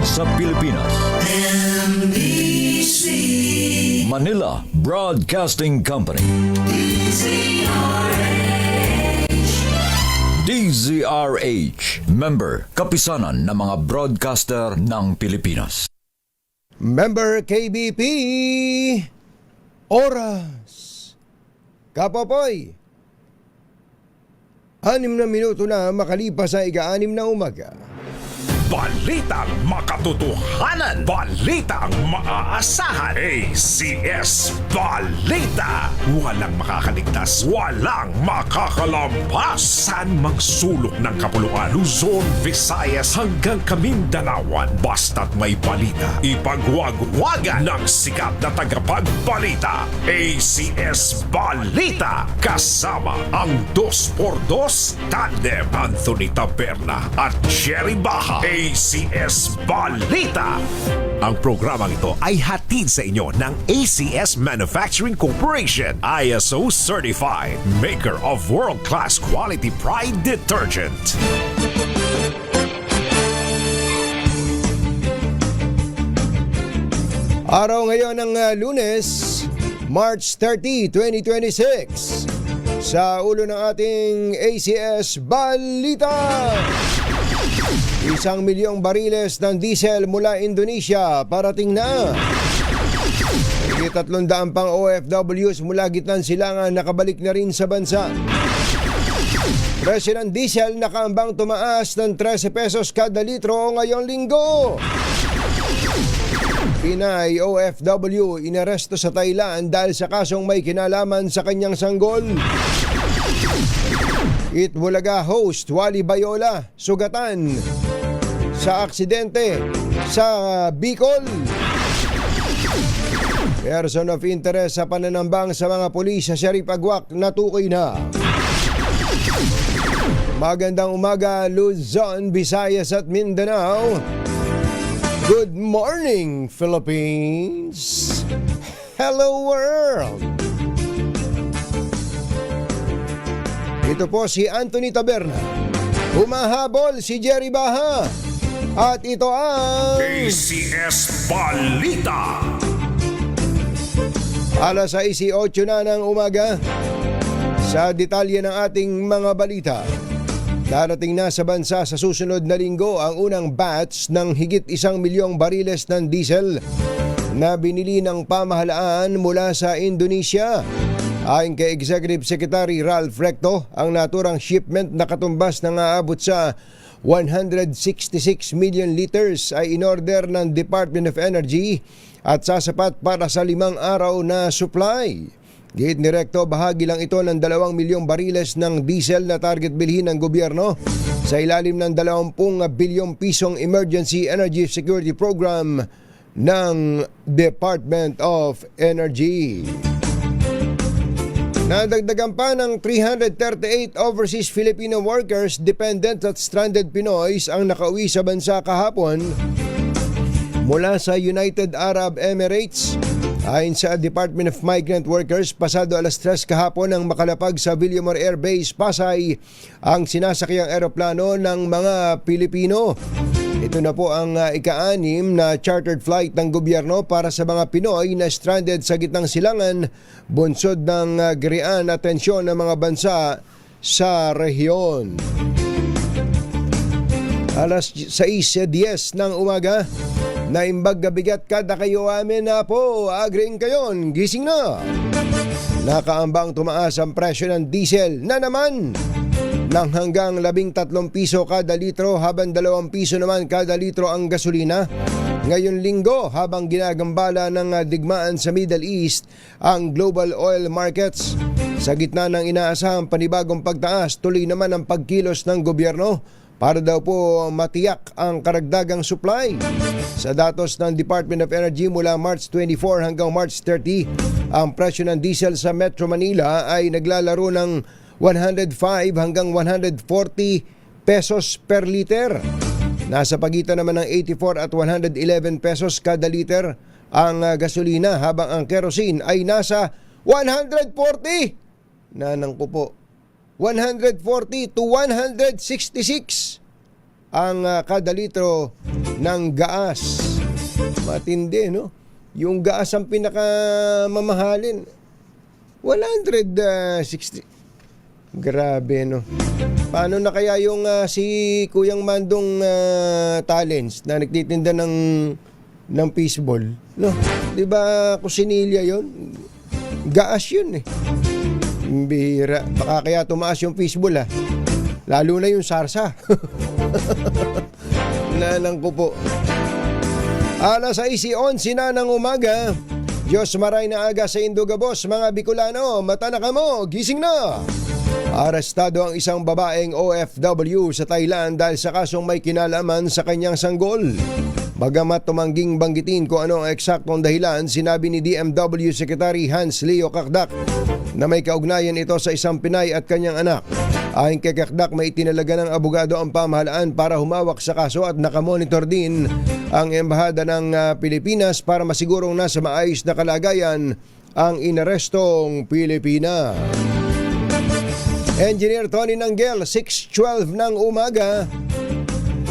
sa Pilipinas. NBC Manila Broadcasting Company. DZRH, member, kapisanan ng mga broadcaster ng Pilipinas. Member KBP, oras. Kapopoy, 6 na minuto na makalipas sa ika-6 na umaga. Balitang makatotohanan, balitang maaasahan. ACS Balita. Walang makakaligtas, walang makakalampas. San magsulok ng kapuluan, Luzon, Visayas hanggang Kamindanawan. Basta't may balita, ipagwagwagan ng sikat na tagapagbalita. ACS Balita. Kasama ang 2x2 tandem Anthony Taberna at Jerry Baha. ACS Balita. Ang programang ito ay hatid sa inyo ng ACS Manufacturing Corporation, ISO certified, maker of world-class quality Pride detergent. Araw ngayon ng Lunes, March 30, 2026. Sa ulo ng ating ACS Balita. 1 milyong bariles ng diesel mula Indonesia parating na. Higit 300 pang OFWs mula gitnang silangan nakabalik na rin sa bansa. Presyo ng diesel nakaambang tumaas ng 13 pesos kada litro ngayong linggo. Pinay OFW inaresto sa Thailand dahil sa kasong may kinalaman sa kanyang sanggol. Itbulaga host Wally Bayola sugatan sa aksidente sa Bicol. Person of interest sa pananambang sa mga pulis sa Sheriff Agwak natukoy na. Magandang umaga Luzon, Visayas at Mindanao. Good morning Philippines. Hello world. Ito po si Anthony Taberna. Humahabol si Jerry Baha. At ito ang ACS Balita. Alas 6:08 na ng umaga. Sa detalye ng ating mga balita. Darating na sa bansa sa susunod na linggo ang unang batch ng higit 1 milyong bariles ng diesel na binili ng pamahalaan mula sa Indonesia. Ayon kay Executive Secretary Ralph Recto, ang naturang shipment na katumbas na aabot sa 166 million liters ay inorder ng Department of Energy at sasapat para sa 5 araw na supply. Gate ni Recto, bahagi lang ito ng 2 milyong bariles ng diesel na target bilhin ng gobyerno sa ilalim ng 20 bilyong pisong Emergency Energy Security Program ng Department of Energy. Nadagdagan pa ng 338 overseas Filipino workers, dependent at stranded Pinoys ang nakauwi sa bansa kahapon mula sa United Arab Emirates. Ayon sa Department of Migrant Workers, pasado alas 3 kahapon ang makalapag sa Villamor Air Base, Pasay ang sinasakyang eroplano ng mga Pilipino. Ito na po ang ika-6 na chartered flight ng gobyerno para sa mga Pinoy na stranded sa gitnang silangan, bunsod ng girian at tensyon ng mga bansa sa rehiyon. Alas 6:10 ng umaga, naimbag na bigat kada kayo amin na po, agring kayon, gising na. Nakaambang tumaas ang presyo ng diesel na naman ng hanggang 13 piso kada litro habang 2 piso naman kada litro ang gasolina. Ngayon linggo habang ginagambala ng digmaan sa Middle East ang global oil markets. Sa gitna ng inaasahang panibagong pagtaas, tuloy naman ang pagkilos ng gobyerno para daw po matiyak ang karagdagang supply. Sa datos ng Department of Energy mula March 24 hanggang March 30, ang presyo ng diesel sa Metro Manila ay naglalaro ng 105 hanggang 140 pesos per liter. Nasa pagitan naman ng 84 at 111 pesos kada liter ang gasolina, habang ang kerosene ay nasa 140. Nanang ko po. 140 to 166 ang kada litro ng gaas. Matindi, no? Yung gaas ang pinakamamahalin. 160. Grabe, no? Paano na kaya yung si Kuyang Mandong Talents na nagtitinda ng fishball, no? 'Di ba kusinilya 'yon? Gaas 'yun eh. Bihira. Baka kaya tumaas yung fishball Lalo na yung sarsa. Nalang ko po. Alas 6:11 na ng umaga. Diyos maray na aga sa Indogabos, mga Bicolano, mata na kamo, gising na! Arestado ang isang babaeng OFW sa Thailand dahil sa kasong may kinalaman sa kanyang sanggol. Bagamat tumangging banggitin kung ano ang eksaktong dahilan, sinabi ni DMW Secretary Hans Leo Kakdak na may kaugnayan ito sa isang Pinay at kanyang anak. Ayon kay Kakdak, may itinalaga ng abogado ang pamahalaan para humawak sa kaso at nakamonitor din ang Embahada ng Pilipinas para masigurong nasa maayos na kalagayan ang inarestong Pilipina. Engineer Tony Nanggel, 6:12 ng umaga.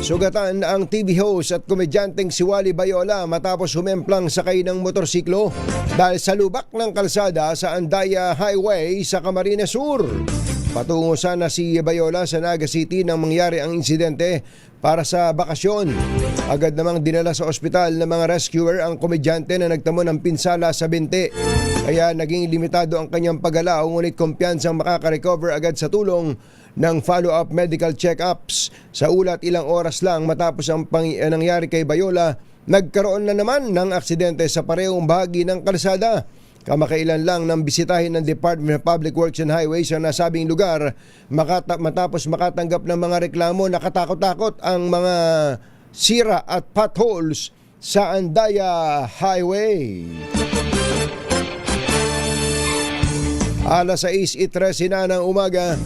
Sugatan ang TV host at komedyanteng si Wally Bayola matapos humemplang sakay ng motorsiklo dahil sa lubak ng kalsada sa Andaya Highway sa Camarines Sur. Patungo sana si Bayola sa Naga City nang mangyari ang insidente para sa bakasyon. Agad namang dinala sa ospital ng mga rescuer ang komedyante na nagtamo ng pinsala sa binti. Kaya naging limitado ang kanyang paggalaw, ngunit kumpiyansang makaka-recover agad sa tulong ng follow-up medical check-ups. Sa ulat, ilang oras lang matapos ang nangyari kay Bayola, nagkaroon na naman ng aksidente sa parehong bahagi ng kalsada. Kamakailan lang nang bisitahin ng Department of Public Works and Highways ang nasabing lugar matapos makatanggap ng mga reklamo na katakot-takot ang mga sira at potholes sa Andaya Highway. Alas 6:13 na ng umaga,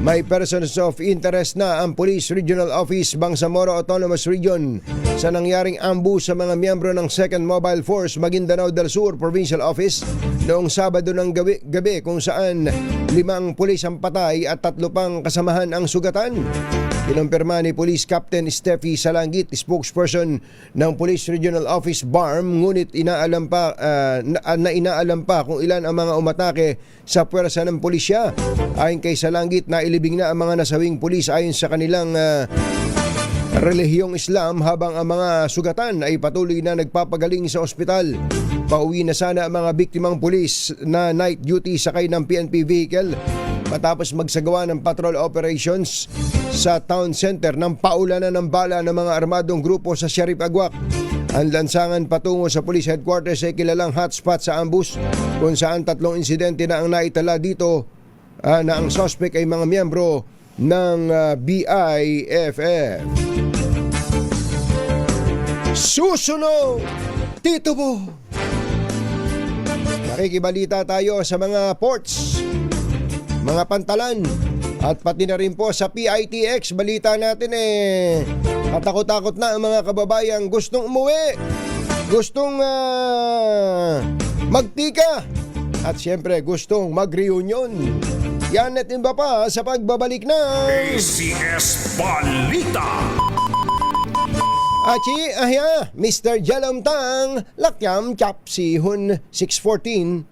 may persons of interest na ang Police Regional Office Bangsamoro Autonomous Region sa nangyaring ambush sa mga miyembro ng 2nd Mobile Force Maguindanao del Sur Provincial Office noong Sabado ng gabi kung saan 5 pulis ang patay at 3 pang kasamahan ang sugatan. Kinumpirma ni Police Captain Steffi Salangit, spokesperson ng Police Regional Office BARM, ngunit inaalam pa kung ilan ang mga umatake sa puwersa ng pulisya. Ayon kay Salangit, nailibing na ang mga nasawing pulis ayon sa kanilang relihiyong Islam, habang ang mga sugatan ay patuloy na nagpapagaling sa ospital. Pauwi na sana ang mga biktimang pulis na night duty sakay ng PNP vehicle matapos magsagawa ng patrol operations sa town center ng paulanan ng bala ng mga armadong grupo sa Sharif Agwak. Ang lansangan patungo sa police headquarters ay kilalang hotspot sa ambush kung saan 3 insidente na ang naitala dito na ang suspect ay mga miyembro ng BIFF. Susunod, Tito Bo! Nakikibalita tayo sa mga ports, mga pantalan, at pati na rin po sa PITX. Balita natin katakot-takot na ang mga kababayang gustong umuwi, gustong magtika, at syempre gustong mag-reunion. Yan at iba pa sa pagbabalik ng ACS Balita. Achi, Mr. Jalamtang, Lakyam Chapsihon 614.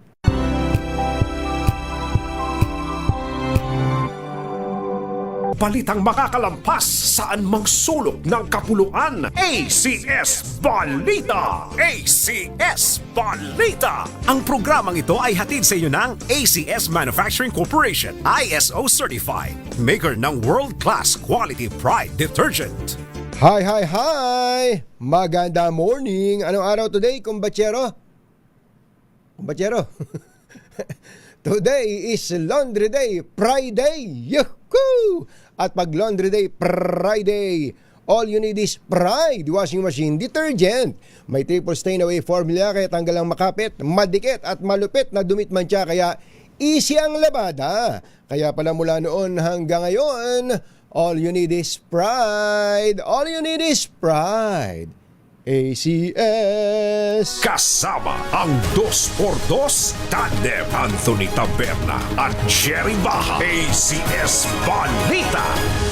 Balitang makakalampas saan mang sulok ng kapuluan. ACS Balita! ACS Balita! Ang programang ito ay hatid sa inyo ng ACS Manufacturing Corporation, ISO Certified, maker ng world-class quality Pride Detergent. Hi! Maganda morning! Anong araw today, kumbachero? Today is Laundry Day, Friday! Yuhuu! At pag Laundry Day, Friday, all you need is Pride Washing Machine Detergent. May triple stain away formula kaya tanggal ang makapit, madikit at malupit na dumit mantsa, kaya easy ang labada. Kaya pala mula noon hanggang ngayon, all you need is Pride. All you need is Pride. ACS. Kasama ang 2x2 Tandem Anthony Taberna at Jerry Baja. ACS Balita.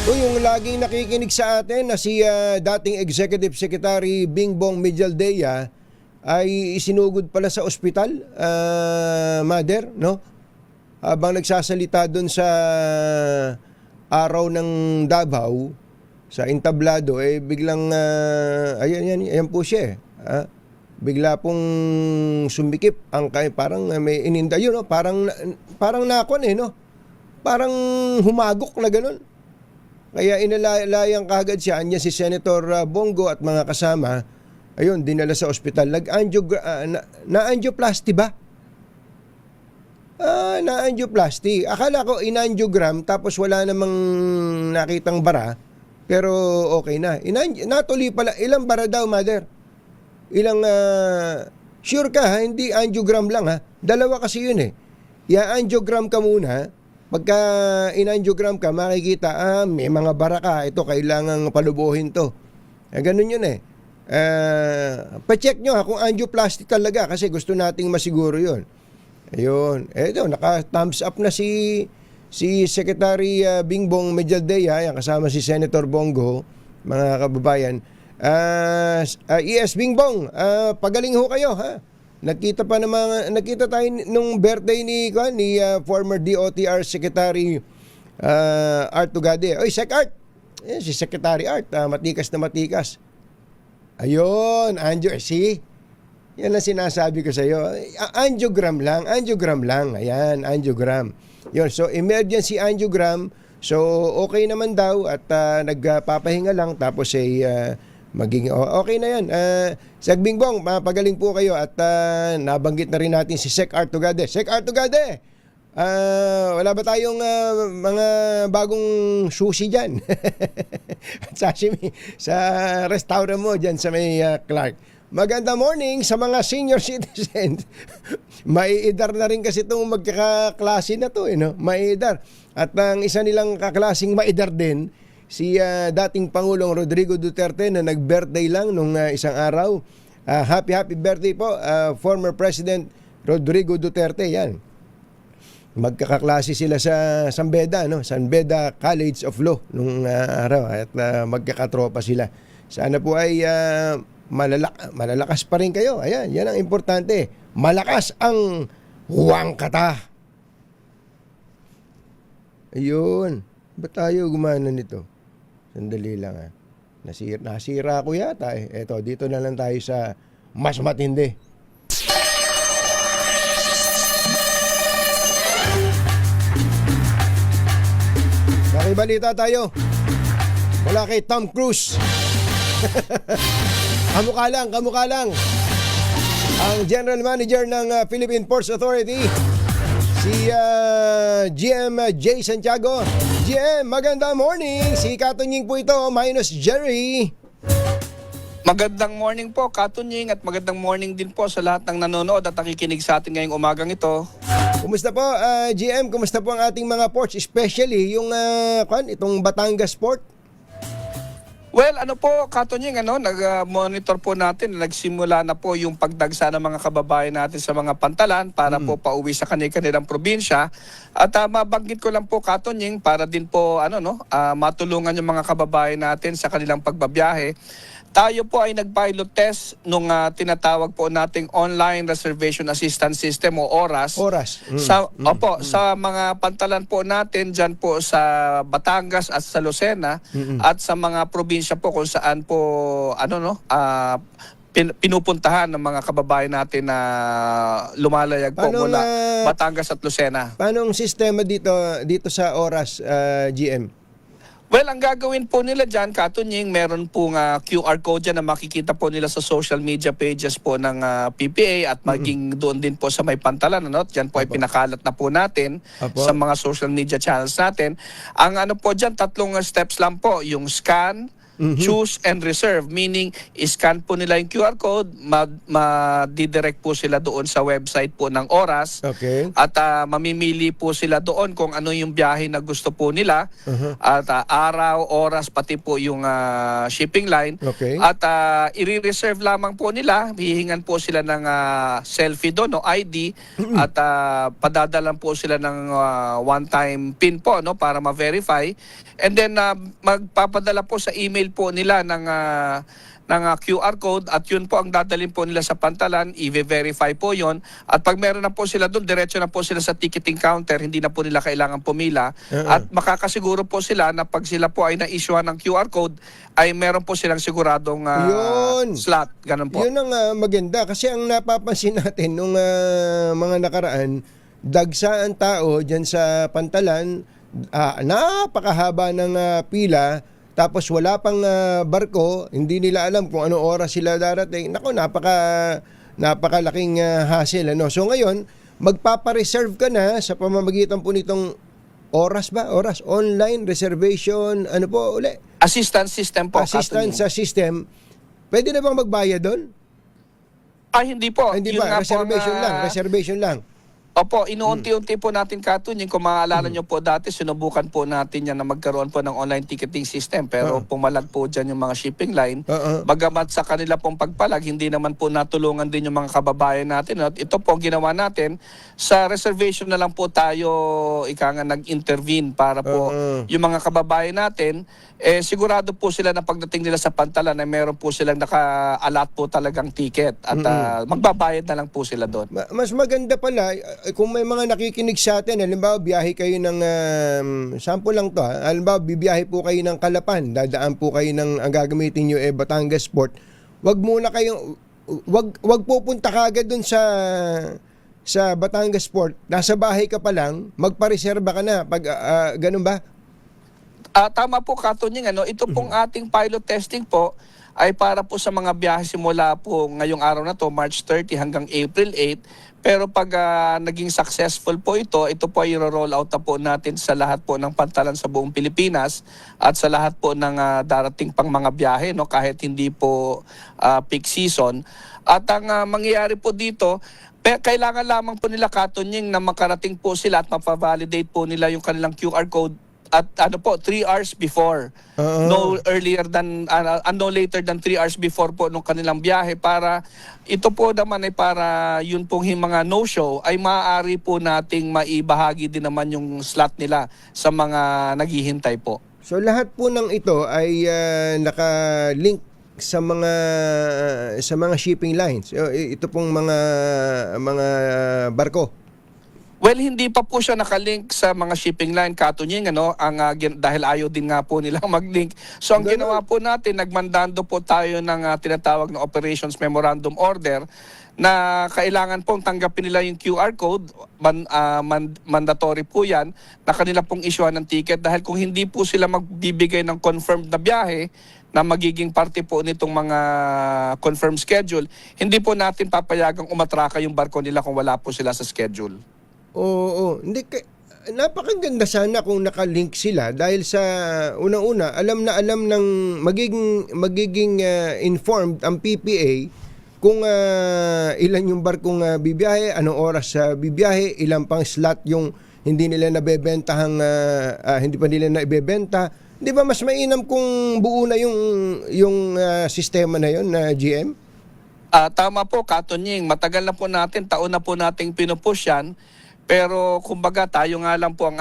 O yung laging nakikinig sa atin na si dating Executive Secretary Bingbong Medialdea ay isinugod pala sa ospital, Mother, no? Habang nagsasalita doon sa araw ng Davao, sa entablado, biglang, ayan po siya. Bigla pong sumikip ang parang may ininda yun, no? Parang nakon no? Parang humagok na ganun. Kaya inalayang kagad siya, anya si Senator Bongo at mga kasama, ayun, dinala sa ospital. Na-angioplasty ba? Na-angioplasty. Akala ko in-angiogram tapos wala namang nakitang bara. Pero okay na. Natuloy pala. Ilang bara daw, Mother? Sure ka ha? Hindi angiogram lang ha? Dalawa kasi yun eh. I-angiogram ka muna. Pagka in-angiogram ka, makikita, may mga bara ka. Ito, kailangang palubuhin to. Ganun yun eh. Pa-check nyo ha kung angioplasty talaga kasi gusto nating masiguro yun. Ayun. Ito, naka-thumbs up na si Secretary Bingbong Medialdea, yan, kasama si Senator Bongo, mga kababayan. Yes, Bingbong, pagaling ho kayo, ha? Nakita tayo nung birthday ni former DOTR Secretary Art Tugade. Oy, Sec Art. Yan, si Secretary Art, matikas na matikas. Ayun, see? Yan ang sinasabi ko sa iyo. Angiogram lang. Ayan, angiogram. Yun, so emergency angiogram. So okay naman daw at nagpapahinga lang tapos maging okay na yan. Sec Bingbong, mapagaling po kayo at nabanggit na rin natin si Sec Art Tugade. Sec Art Tugade, wala ba tayong mga bagong sushi dyan? At sashimi sa restaurant mo dyan sa may Clark. Magandang morning sa mga senior citizens. Maiidar na rin kasi itong magkakaklase na to, no? Maiidar. At ang isa nilang kaklaseng maidar din, si dating Pangulong Rodrigo Duterte na nag-birthday lang nung isang araw. Happy birthday po, former President Rodrigo Duterte. Yan. Magkakaklase sila sa San Beda, no? San Beda College of Law nung araw. At magkakatropa sila. Sana po ay malalakas pa rin kayo. Ayan, yan ang importante. Malakas ang huwang kata. Ayun. Ba't tayo gumana nito? Sandali lang ha. Nasira ko yata eh. Eto, dito na lang tayo sa mas matindi. Nakibalita tayo. Mula kay Tom Cruise. Kamukha lang. Ang General Manager ng Philippine Ports Authority, si GM Jay Santiago. GM, magandang morning. Si Katunying po ito, minus Jerry. Magandang morning po, Katunying, at magandang morning din po sa lahat ng nanonood at nakikinig sa atin ngayong umagang ito. Kumusta po, GM? Kumusta po ang ating mga ports, especially yung itong Batangas Port? Well, Katunying, nag-monitor po natin, nagsimula na po yung pagdagsa ng mga kababayan natin sa mga pantalan para po pauwi sa kanilang probinsya. At mabanggit ko lang po, Katunying, para din po matulungan yung mga kababayan natin sa kanilang pagbabiyahe. Tayo po ay nag-pilot test nung tinatawag po nating Online Reservation Assistance System o ORAS. Sa mga pantalan po natin dyan po sa Batangas at sa Lucena at sa mga probinsya po kung saan po pinupuntahan ng mga kababayan natin na lumalayag po mula Batangas at Lucena. Paano ang sistema dito sa ORAS, GM? Well, ang gagawin po nila dyan, Katunying, meron pong QR code dyan na makikita po nila sa social media pages po ng PPA at maging doon din po sa may pantalan. Dyan po ay pinakalat na po natin sa mga social media channels natin. Ang po dyan, 3 steps lang po, yung scan, choose and reserve, meaning scan po nila yung QR code, ma-direct po sila doon sa website po ng Oras. Okay. At mamimili po sila doon kung ano yung biyahe na gusto po nila. At araw, oras, pati po yung shipping line. Okay. At i-reserve lamang po nila. Hihingan po sila ng selfie doon, no, ID. At padadalan po sila ng one-time PIN po, no, para ma-verify. And then magpapadala po sa email po nila ng QR code, at yun po ang dadalhin po nila sa pantalan, i-verify po yon. At pag meron na po sila doon, diretso na po sila sa ticketing counter, hindi na po nila kailangan pumila. At makakasiguro po sila na pag sila po ay na-issuehan ng QR code, ay meron po silang siguradong slot. Ganun po. Yun ang maganda, kasi ang napapansin natin nung mga nakaraan, dagsaan tao dyan sa pantalan, napakahaba ng pila, tapos wala pang barko, hindi nila alam kung anong oras sila darating. Nako, napakalaking hassle, ano. So ngayon, magpapareserve ka na sa pamamagitan po nitong Oras online reservation, ano po uli? Assistance system po. Assistance sa system. Pwede na bang magbayad doon? Hindi po. Hindi Yun ba? nga po Reservation lang. Opo, inuunti-unti po natin, Katunying. Kung maalala nyo po dati, sinubukan po natin yan na magkaroon po ng online ticketing system. Pero pumalag po dyan yung mga shipping line. Bagamat sa kanila pong pagpalag, hindi naman po natulungan din yung mga kababayan natin. At ito po ang ginawa natin. Sa reservation na lang po tayo nag-intervene para po yung mga kababayan natin, sigurado po sila na pagdating nila sa pantalan na meron po silang naka-allot po talagang ticket. At magbabayad na lang po sila doon. Mas maganda pala, kung may mga nakikinig sa atin, halimbawa biyahe kayo ng, sample lang to, halimbawa bibiyahe po kayo ng Calapan, dadaan po kayo ng, ang gagamitin nyo Batangas Port, wag pupunta kagad dun sa Batangas Port, nasa bahay ka pa lang, magpareserba ka na, pag ganun ba? Tama po, Katunying. Ito pong ating pilot testing po ay para po sa mga biyahe simula po ngayong araw na to, March 30 hanggang April 8. Pero pag naging successful po ito po ay i-roll out na po natin sa lahat po ng pantalan sa buong Pilipinas at sa lahat po ng darating pang mga biyahe, no, kahit hindi po peak season. At ang mangyayari po dito, kailangan lamang po nila, Katunying, na makarating po sila at mapavalidate po nila yung kanilang QR code at 3 hours before. No later than 3 hours before po nung kanilang biyahe, para ito po naman ay para yun pong mga no-show ay maaari po nating maibahagi din naman yung slot nila sa mga naghihintay po. So lahat po ng ito ay naka-link sa mga shipping lines. Ito pong mga barko. Well, hindi pa po siya nakalink sa mga shipping line, Katunying, dahil ayaw din nga po nilang mag-link. So ang ginawa po natin, nagmandando po tayo ng tinatawag na Operations Memorandum Order na kailangan pong tanggapin nila yung QR code, mandatory po yan, na kanila pong issuehan ng ticket, dahil kung hindi po sila magbibigay ng confirmed na biyahe na magiging parte po nitong mga confirmed schedule, hindi po natin papayagang umatraka yung barko nila kung wala po sila sa schedule. Oo. Hindi, napakaganda sana kung nakalink sila, dahil sa unang-una, alam ng magiging informed ang PPA kung ilan yung barkong bibiyahe, anong oras bibiyahe, ilang pang slot yung hindi nila nabebentahang hindi pa nila naibebenta. Di ba mas mainam kung buo na yung sistema na yon na GM? Tama po, Katunying. Matagal na po natin, taon na po nating pinupush yan. Pero kumbaga tayo nga lang po ang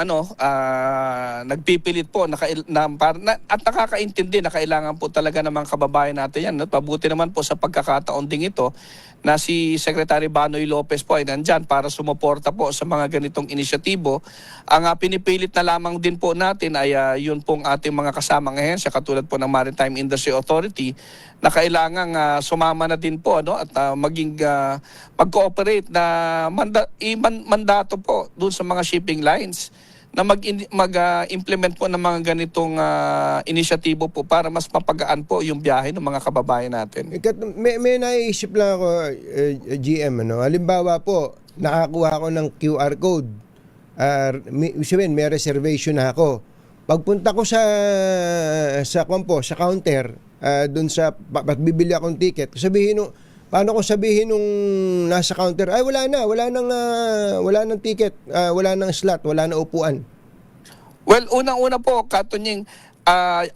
nagpipilit po at nakakaintindi na kailangan po talaga ng mga kababayan natin yan. Pabuti naman po sa pagkakataon ding ito na si Secretary Banoy Lopez po ay nandyan para sumuporta po sa mga ganitong inisyatibo. Ang pinipilit na lamang din po natin ay yun pong ating mga kasamang ahensya katulad po ng Maritime Industry Authority na kailangang sumama na din po at mag-cooperate na mandato po doon sa mga shipping lines na mag-implement po ng mga ganitong inisyatibo po para mas mapagaan po yung biyahe ng mga kababayan natin. May naisip lang ako, GM, halimbawa po, nakakuha ako ng QR code. May reservation na ako. Pagpunta ko sa counter, doon sa bibili akong ticket, paano ko sabihin nung nasa counter, ay wala nang ticket, wala nang slot, wala nang upuan. Well, unang-una po, Katunying,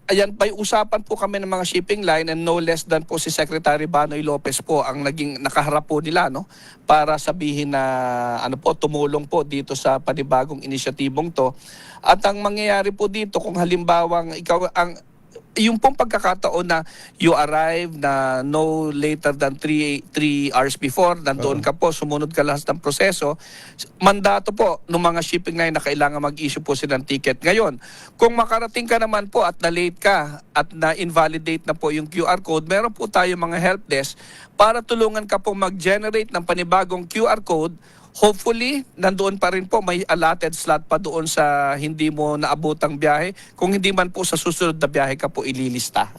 ayan pa usapan po kami ng mga shipping line, and no less than po si Secretary Banoy Lopez po ang naging nakaharap po nila, no, para sabihin na tumulong po dito sa panibagong inisyatibong to. At ang mangyayari po dito, kung halimbawang yung pong pagkakataon na you arrive na no later than 3 hours before, nandoon ka po, sumunod ka lahat ng proseso, mandato po ng mga shipping line na kailangan mag-issue po sila ng ticket. Ngayon, kung makarating ka naman po at na-late ka at na-invalidate na po yung QR code, meron po tayo mga help desk para tulungan ka po mag-generate ng panibagong QR code. Hopefully, nandoon pa rin po, may allotted slot pa doon sa hindi mo naabutang biyahe. Kung hindi man po sa susunod na biyahe ka po ililista.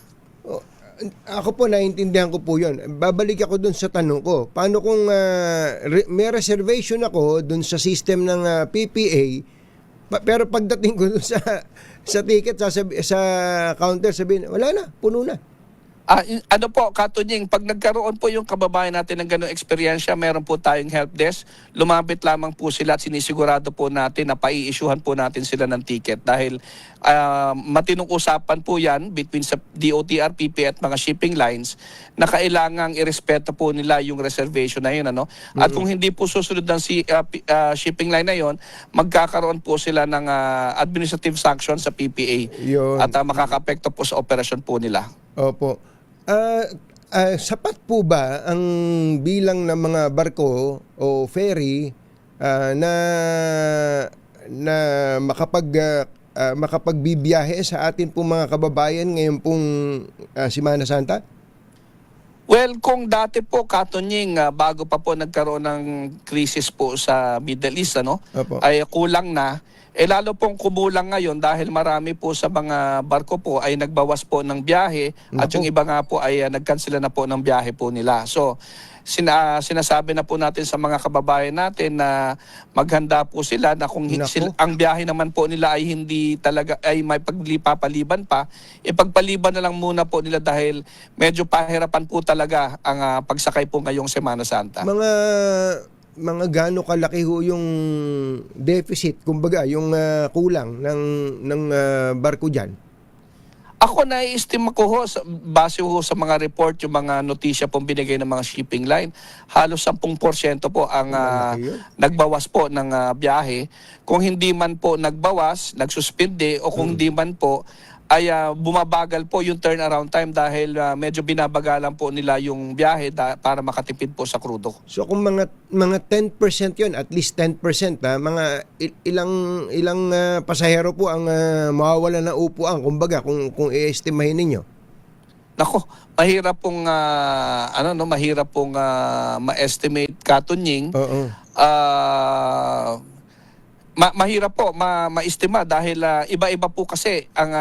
Ako po, naiintindihan ko po yun. Babalik ako dun sa tanong ko. Paano kung may reservation ako dun sa system ng PPA, pero pagdating ko dun sa ticket, sa counter, sabihin, wala na, puno na. Ano po, Katunying, pag nagkaroon po yung kababayan natin ng gano'ng eksperyensya, meron po tayong help desk. Lumapit lamang po sila at sinisigurado po natin na pai-issuehan po natin sila ng ticket. Dahil matinong usapan po yan between sa DOTR, PPA at mga shipping lines na kailangang irespeto po nila yung reservation na yun. Ano? At kung hindi po susunod ng shipping line na yun, magkakaroon po sila ng administrative sanction sa PPA. Yun. At makakapekto po sa operasyon po nila. Opo. Sapat po ba ang bilang ng mga barko o ferry na makapagbibiyahe sa atin pong mga kababayan ngayon pong Semana Santa? Well, kung dati po, Katunying, bago pa po nagkaroon ng krisis po sa Middle East, Opo. ay kulang na. Lalo pong kumulang ngayon dahil marami po sa mga barko po ay nagbawas po ng biyahe at yung iba nga po ay nagkansela na po ng biyahe po nila. So, sinasabi na po natin sa mga kababayan natin na maghanda po sila na kung ang biyahe naman po nila ay hindi talaga ay may papaliban pa, pagpaliban na lang muna po nila dahil medyo pahirapan po talaga ang pagsakay po ngayong Semana Santa. Mga gaano kalaki ho yung deficit, kumbaga, yung kulang ng barko dyan? Ako nai-estima ko ho, base ho sa mga report, yung mga notisya pong binigay ng mga shipping line, halos 10% po ang nagbawas po ng biyahe. Kung hindi man po nagbawas, nagsuspinde, o kung hindi man po, ay bumabagal po yung turnaround time dahil medyo binabagalan po nila yung biyahe para makatipid po sa krudo. So kung mga 10% yun, at least 10%, mga ilang pasahero po ang mawawala ng upuan, kumbaga, kung i-estimahin ninyo? Nako, mahirap pong mahirap pong ma-estimate, Katunying. Mahirap po ma-estima dahil iba-iba po kasi ang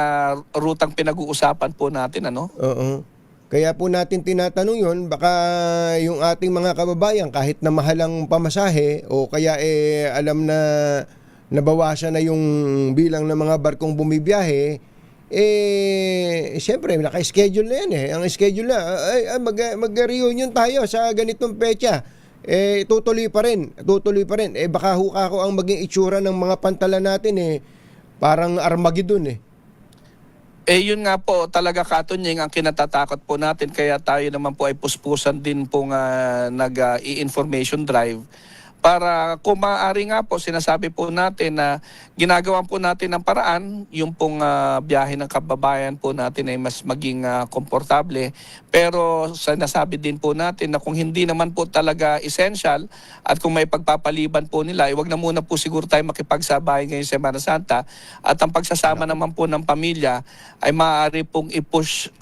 rutang pinag-uusapan po natin, Oo. Kaya po natin tinatanong yun, baka yung ating mga kababayan kahit na mahalang pamasahe o kaya alam na nabawasan na yung bilang ng mga barkong bumibiyahe, siyempre naka-schedule na yan Ang schedule na, mag-reunion tayo sa ganitong petsa. Tutuloy pa rin. Baka ako ang maging itsura ng mga pantalan natin parang Armageddon yun nga po talaga, Katunying, ang kinatatakot po natin, kaya tayo naman po ay puspusan din pong nag-i-information drive para kung maaari nga po, sinasabi po natin na ginagawan po natin ng paraan, yung pong biyahe ng kababayan po natin ay mas maging komportable. Pero sinasabi din po natin na kung hindi naman po talaga essential at kung may pagpapaliban po nila, wag na muna po siguro tayo makipagsabayan ngayong Semana Santa. At ang pagsasama naman po ng pamilya ay maaari pong i-push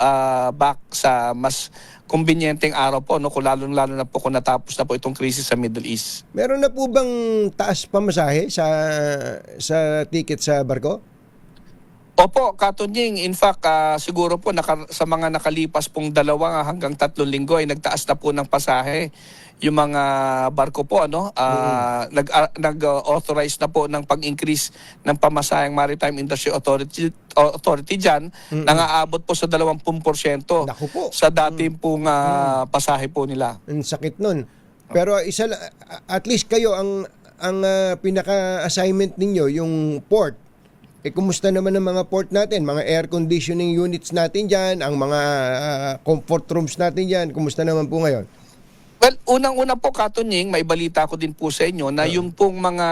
back sa mas kumbinyenteng araw po, kung lalo na po kung natapos na po itong krisis sa Middle East. Meron na po bang taas pamasahe sa ticket sa barko? Opo, Katunying. In fact, siguro po sa mga nakalipas pong 2 hanggang 3 linggo ay nagtaas na po ng pasahe yung mga barko po, nag-authorize na po ng pag-increase ng pamasaheng Maritime Industry Authority Authority dyan, nangaabot po sa 20% Naku po. sa dating pong pasahe po nila. Ang sakit nun. Pero at least kayo ang pinaka-assignment ninyo yung port. Kumusta naman ang mga port natin, mga air conditioning units natin diyan, ang mga comfort rooms natin diyan, kumusta naman po ngayon? Well, unang-una po, Katunying, may balita ko din po sa inyo na yung pong mga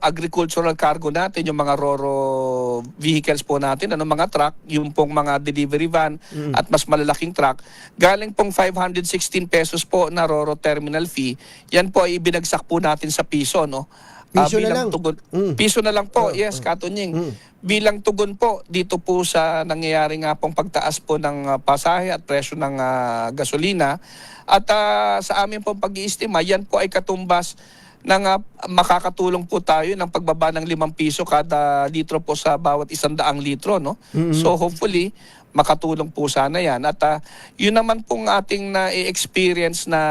agricultural cargo natin, yung mga Roro vehicles po natin, mga truck, yung pong mga delivery van at mas malalaking truck, galing pong 516 pesos po na Roro terminal fee, yan po ay ibinagsak po natin sa piso, no? Piso na bilang lang? Tugon, piso na lang po, yes, Katunying. Bilang tugon po dito po sa nangyayari nga pong pagtaas po ng pasahe at presyo ng gasolina. At sa amin pong pag-iistima, yan po ay katumbas ng makakatulong po tayo ng pagbaba ng 5 piso kada litro po sa bawat 100 litro. No? So hopefully, makatulong po sana yan. At yun naman pong ating na-experience na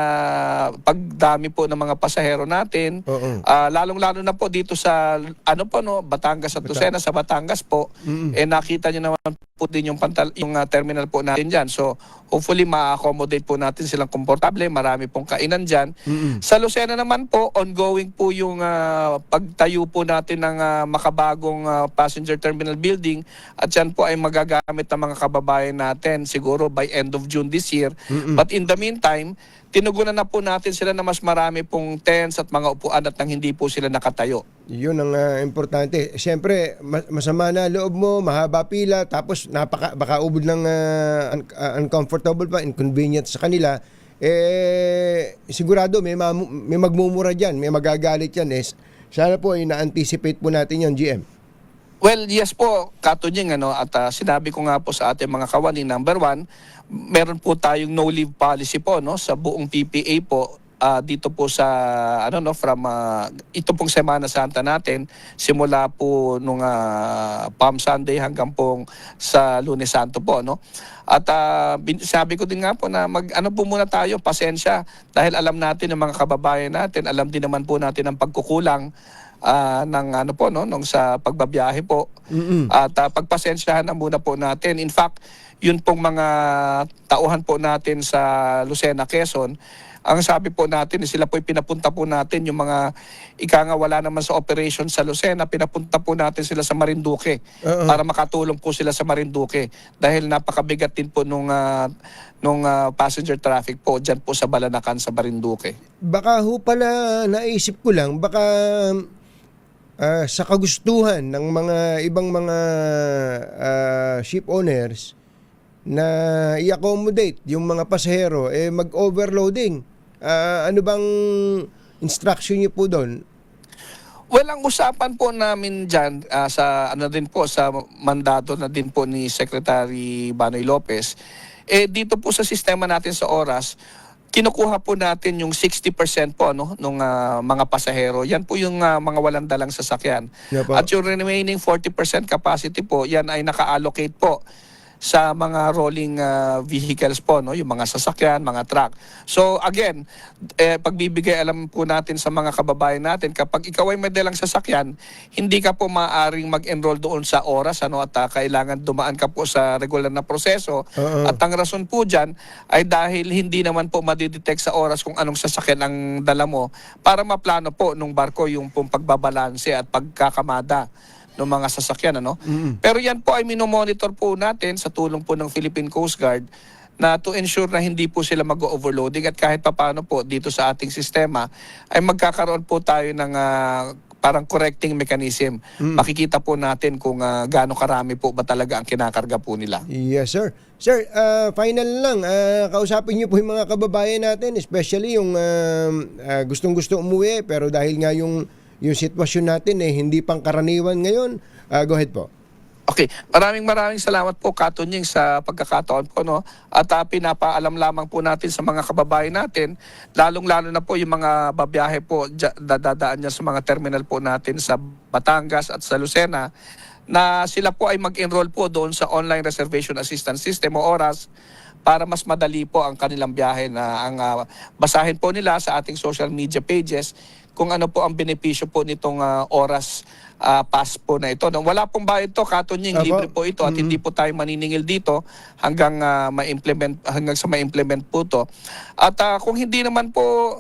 pagdami po ng mga pasahero natin, lalong-lalo na po dito sa Batangas at Lucena, sa Batangas po, nakita nyo naman po din yung terminal po natin dyan. So hopefully ma-accommodate po natin silang komportable, marami pong kainan dyan. Sa Lucena naman po, ongoing po yung pagtayo po natin ng makabagong passenger terminal building at yan po ay magagamit ng mga kababayan natin siguro by end of June this year. But in the meantime, tinugunan na po natin sila na mas marami pong tents at mga upuan at nang hindi po sila nakatayo. Yun ang importante. Siyempre, masama na loob mo, mahaba pila, tapos baka ubod ng uncomfortable pa, inconvenience sa kanila. Sigurado may magmumura dyan, may magagalit yan. Sana po na-anticipate po natin yung GM. Well, yes po, Katunying, at sinabi ko nga po sa ating mga kawani, number 1, meron po tayong no-leave policy po, no, sa buong PPA po, dito po sa, from ito pong Semana Santa natin, simula po nung Palm Sunday hanggang pong sa Lunes Santo po, no. At sabi ko din nga po na po muna tayo, pasensya, dahil alam natin ng mga kababayan natin, alam din naman po natin ang pagkukulang ng nung sa pagbabiyahe po. At pagpasensyahan na muna po natin. In fact, yun pong mga tauhan po natin sa Lucena, Quezon, ang sabi po natin, sila po pinapunta po natin yung mga wala naman sa operation sa Lucena, pinapunta po natin sila sa Marinduque para makatulong po sila sa Marinduque dahil napakabigat din po nung passenger traffic po dyan po sa Balanacan sa Marinduque. Baka ho pala naisip ko lang, baka sa kagustuhan ng mga ibang mga ship owners na i-accommodate yung mga pasahero, mag-overloading. Ano bang instruction niyo po doon? Well, ang usapan po namin dyan sa sa mandato na din po ni Secretary Banoy Lopez, dito po sa sistema natin sa oras, kinukuha po natin yung 60% po nung mga pasahero. Yan po yung mga walang dalang sasakyan. Yeah, at yung remaining 40% capacity po, yan ay naka-allocate po sa mga rolling vehicles po, yung mga sasakyan, mga truck. So again, pagbibigay alam po natin sa mga kababayan natin, kapag ikaw ay may dalang sasakyan, hindi ka po maaaring mag-enroll doon sa oras at kailangan dumaan ka po sa regular na proseso. At ang rason po dyan ay dahil hindi naman po madidetect sa oras kung anong sasakyan ang dala mo para maplano po nung barko yung pong pagbabalanse at pagkakamada ng mga sasakyan. Pero yan po ay minomonitor po natin sa tulong po ng Philippine Coast Guard na to ensure na hindi po sila mag-overloading at kahit papano po dito sa ating sistema ay magkakaroon po tayo ng parang correcting mechanism. Makikita po natin kung gaano karami po ba talaga ang kinakarga po nila. Yes, sir. Sir, final lang, kausapin niyo po yung mga kababayan natin, especially yung gustong-gusto umuwi pero dahil nga yung sitwasyon natin hindi pangkaraniwan ngayon. Go ahead po. Okay, maraming salamat po, Katunying, sa pagkakataon po, At pinapaalam lamang po natin sa mga kababayan natin, lalong-lalo na po yung mga babiyahe po dadaan niya sa mga terminal po natin sa Batangas at sa Lucena, na sila po ay mag-enroll po doon sa Online Reservation Assistance System o ORAS para mas madali po ang kanilang biyahe na basahin po nila sa ating social media pages kung ano po ang benepisyo po nitong oras pass po na ito. Wala pong bayad to, Katunying, Apo. libre po ito at hindi po tayo maniningil dito hanggang sa ma-implement po to. At kung hindi naman po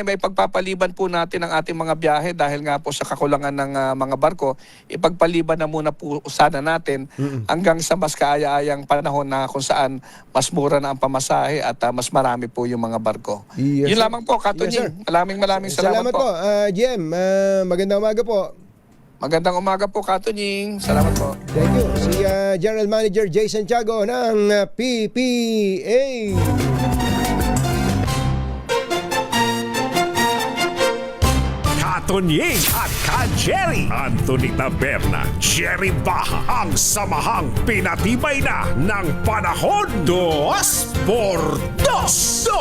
may pagpapaliban po natin ang ating mga biyahe dahil nga po sa kakulangan ng mga barko, ipagpaliban na muna po sana natin hanggang sa mas kaaya-ayang panahon na kung saan mas mura na ang pamasahe at mas marami po yung mga barko. Yes, Yun sir. lamang po, Katunying. Yes, sir. Maraming salamat po. Jem. Magandang umaga po. Magandang umaga po, Katunying. Salamat po. Thank you. Si General Manager Jason Tiago ng PPA. Katonying at Ka-Jerry. Anthony Taberna, Jerry Baha, ang samahang pinatibay na ng panahon. 2x2. 2x2.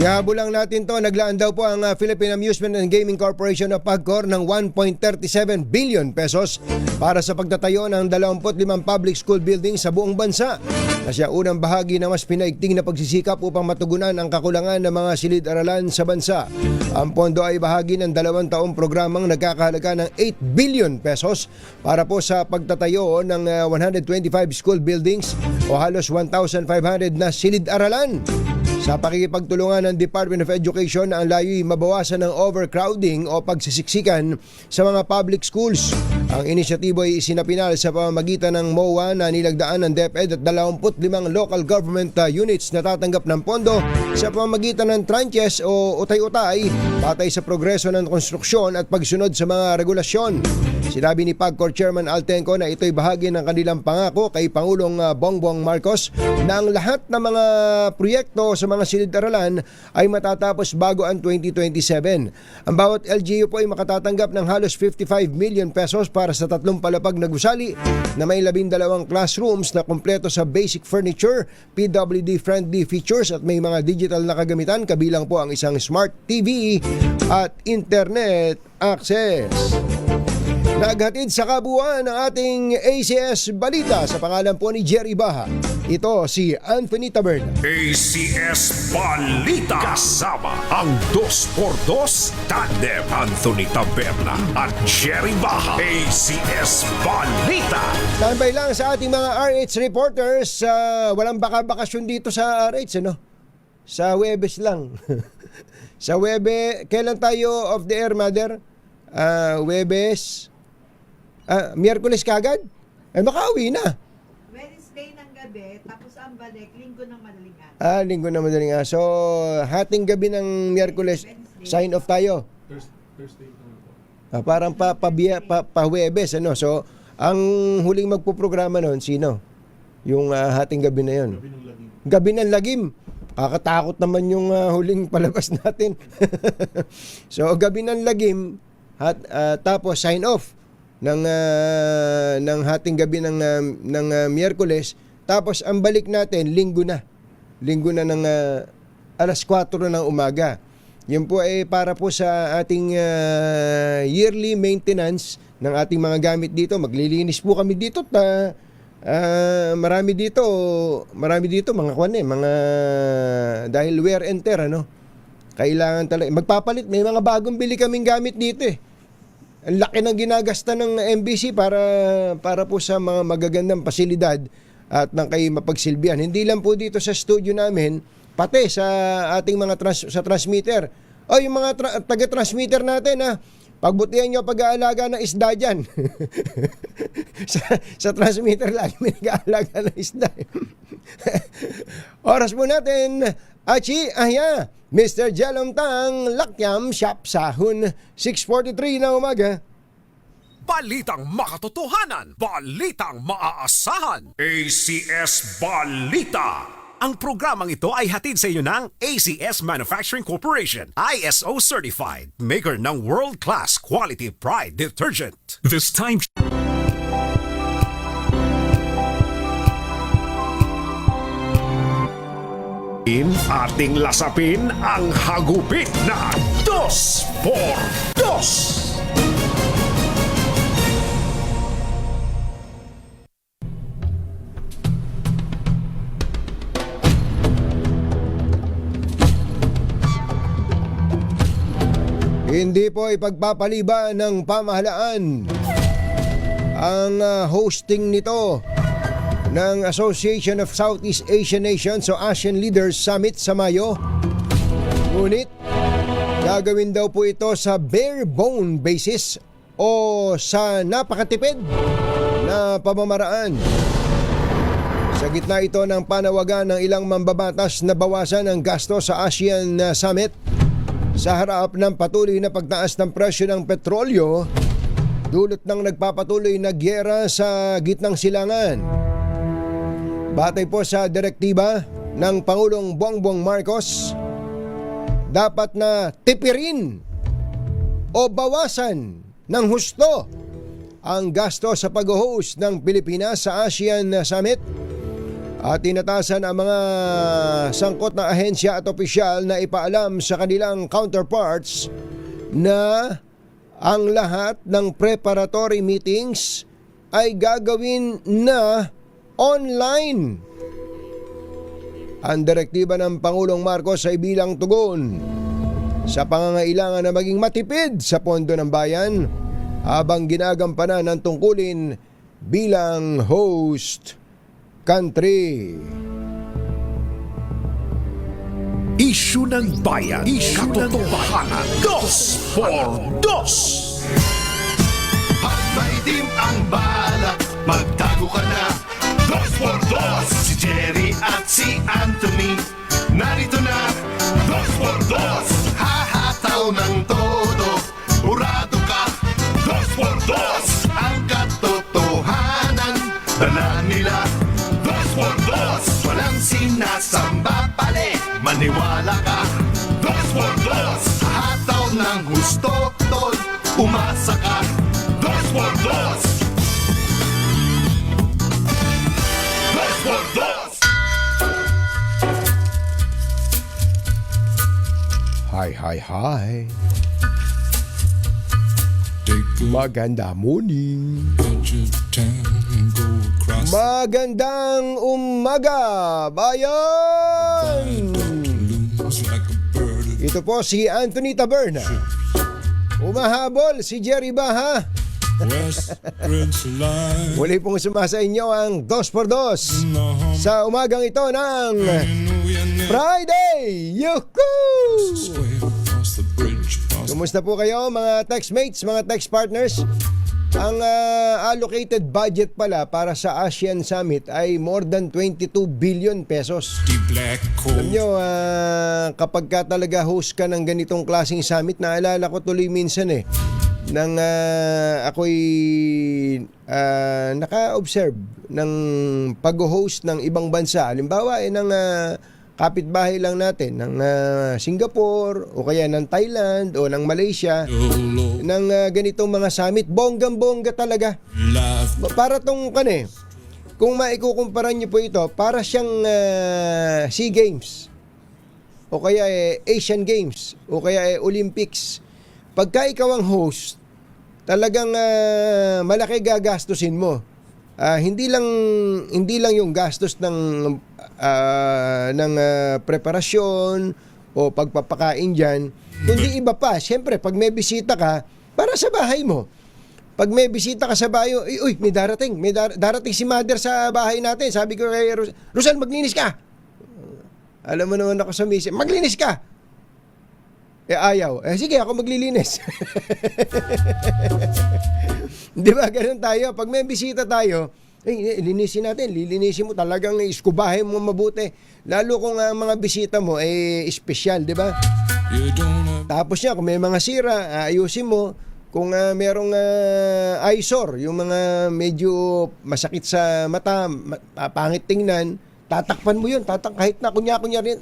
Ihabol lang natin to. Naglaan daw po ang Philippine Amusement and Gaming Corporation of PAGCOR ng 1.37 billion pesos para sa pagtatayo ng 25 public school buildings sa buong bansa. Na siya unang bahagi na mas pinaigting na pagsisikap upang matugunan ang kakulangan ng mga silid-aralan sa bansa. Ang pondo ay bahagi ng 2 taong programang nagkakahalaga ng 8 billion pesos para po sa pagtatayo ng 125 school buildings o halos 1,500 na silid-aralan. Sa pakikipagtulungan ng Department of Education na ang layo'y mabawasan ng overcrowding o pagsisiksikan sa mga public schools. Ang inisyatibo ay isinapinal sa pamamagitan ng MOA na nilagdaan ng DepEd at 25 local government units na tatanggap ng pondo sa pamamagitan ng tranches o utay-utay patay sa progreso ng konstruksyon at pagsunod sa mga regulasyon. Sinabi ni PAGCOR Chairman Altenco na ito'y bahagi ng kanilang pangako kay Pangulong Bongbong Marcos na ang lahat ng mga proyekto sa mga silid-aralan ay matatapos bago ang 2027. Ang bawat LGU po ay makatatanggap ng halos 55 million pesos para sa 3 palapag na gusali na may 12 classrooms na kumpleto sa basic furniture, PWD-friendly features at may mga digital na kagamitan kabilang po ang isang smart TV at internet access. Naghatid sa kabuuan ng ating ACS Balita sa pangalan po ni Jerry Baha. Ito si Anthony Taberna. ACS Balita. Kasama ang 2x2 tandem Anthony Taberna at Jerry Baha. ACS Balita. Standby lang sa ating mga RH reporters. Walang bakasyon dito sa RH, ano? Sa Webes lang. Sa Webes, kailan tayo off the air, Mother? Webes. Miyerkules kagad? Makauwi na. Wednesday ng gabi, tapos ang balik, linggo ng madaling araw. Linggo na madaling araw. So, hating gabi ng Miyerkules, sign off tayo. Thursday naman po. Parang pa-Webes, ano? So, ang huling magpuprograma noon, sino? Yung hating gabi na yon. Gabi ng lagim. Gabi ng lagim. Kakatakot naman yung huling palabas natin. So, gabi ng lagim, tapos sign off ng hating gabi ng Miyerkules, tapos ang balik natin linggo na ng alas 4 ng umaga. Yun po ay para po sa ating yearly maintenance ng ating mga gamit dito. Maglilinis po kami dito at marami dito mga dahil wear and tear, ano. Kailangan talaga magpapalit. May mga bagong bili kaming gamit dito eh. Ang laki ng ginagasta ng MBC para po sa mga magagandang pasilidad at nang kayo mapagsilbihan. Hindi lang po dito sa studio namin, pati sa ating mga sa transmitter. Yung mga taga-transmitter natin, pagbutihan nyo pag-aalaga ng isda dyan. sa transmitter lagi may nag-aalaga ng isda. Oras po natin, Mr. Jelom Tang, Lakyam, Shop Sahun, 6:43 na umaga. Balitang makatotohanan, balitang maaasahan. ACS Balita. Ang programang ito ay hatid sa iyo ng ACS Manufacturing Corporation, ISO certified, maker ng world-class quality pride detergent. This time ating lasapin ang hagupit na 2x2. Hindi po ipagpapaliban ng pamahalaan ang hosting nito ng Association of Southeast Asian Nations o ASEAN Leaders Summit sa Mayo. Ngunit gagawin daw po ito sa bare bone basis o sa napakatipid na pamamaraan. Sa gitna ito ng panawagan ng ilang mambabatas na bawasan ang gasto sa ASEAN Summit sa harap ng patuloy na pagtaas ng presyo ng petrolyo dulot ng nagpapatuloy na gyera sa gitnang silangan. Batay po sa direktiba ng Pangulong Bongbong Marcos, dapat na tipirin o bawasan ng husto ang gasto sa pag-host ng Pilipinas sa ASEAN Summit at tinatasan ang mga sangkot na ahensya at opisyal na ipaalam sa kanilang counterparts na ang lahat ng preparatory meetings ay gagawin na online. Ang direktiba ng Pangulong Marcos ay bilang tugon sa pangangailangan na maging matipid sa pondo ng bayan habang ginagampanan ng tungkulin bilang host country. Isyu ng bayan, katotohanan, 2x2. Pag may dim ang balak, magtago ka na. 2x2. Si Jerry at si Anthony, narito na. 2x2. Hahataw ng todo, urado ka. 2x2. Ang katotohanan, dala nila. 2x2. Walang sinasamba pali, maniwala ka. 2x2. Hataw ng gusto, tol, umasa ka. 2x2. Hi. Maganda morning. Magandang umaga, bayan! Ito po si Anthony Taberna. Umahabol si Jerry Baha. Muli pong sumasa inyo ang 2x2 sa umagang ito ng Friday! Yuhuu! Kumusta po kayo mga textmates, mga text partners? Ang allocated budget pala para sa ASEAN Summit ay more than 22 billion pesos. Alam nyo, kapag ka talaga host ka ng ganitong klaseng summit, naalala ko tuloy minsan nang ako'y naka-observe ng pag-host ng ibang bansa. Halimbawa, ng kapitbahay lang natin, ng Singapore, o kaya ng Thailand, o ng Malaysia, ng ganitong mga summit. Bonggang-bongga talaga. Para tong kung maikukumpara nyo po ito, para siyang SEA Games, o kaya Asian Games, o kaya Olympics. Pagka ikaw ang host, talagang malaki gagastusin mo. Hindi lang yung gastos ng preparasyon o pagpapakain diyan, kundi iba pa. Siyempre, pag may bisita ka, para sa bahay mo. Pag may bisita ka sa bahay, uy, may darating si mother sa bahay natin. Sabi ko kay Rosal, maglinis ka. Alam mo naman ako sa misis, maglinis ka. Ayaw. Sige, ako maglilinis. Di ba, ganun tayo. Pag may bisita tayo, linisin natin. Lilinisin mo talagang iskubahin mo mabuti. Lalo kung ang mga bisita mo espesyal, di ba? Tapos kung may mga sira, ayusin mo. Kung merong eyesore, yung mga medyo masakit sa mata, pangit tingnan, tatakpan mo yun. Kahit na kunya-kunya rin,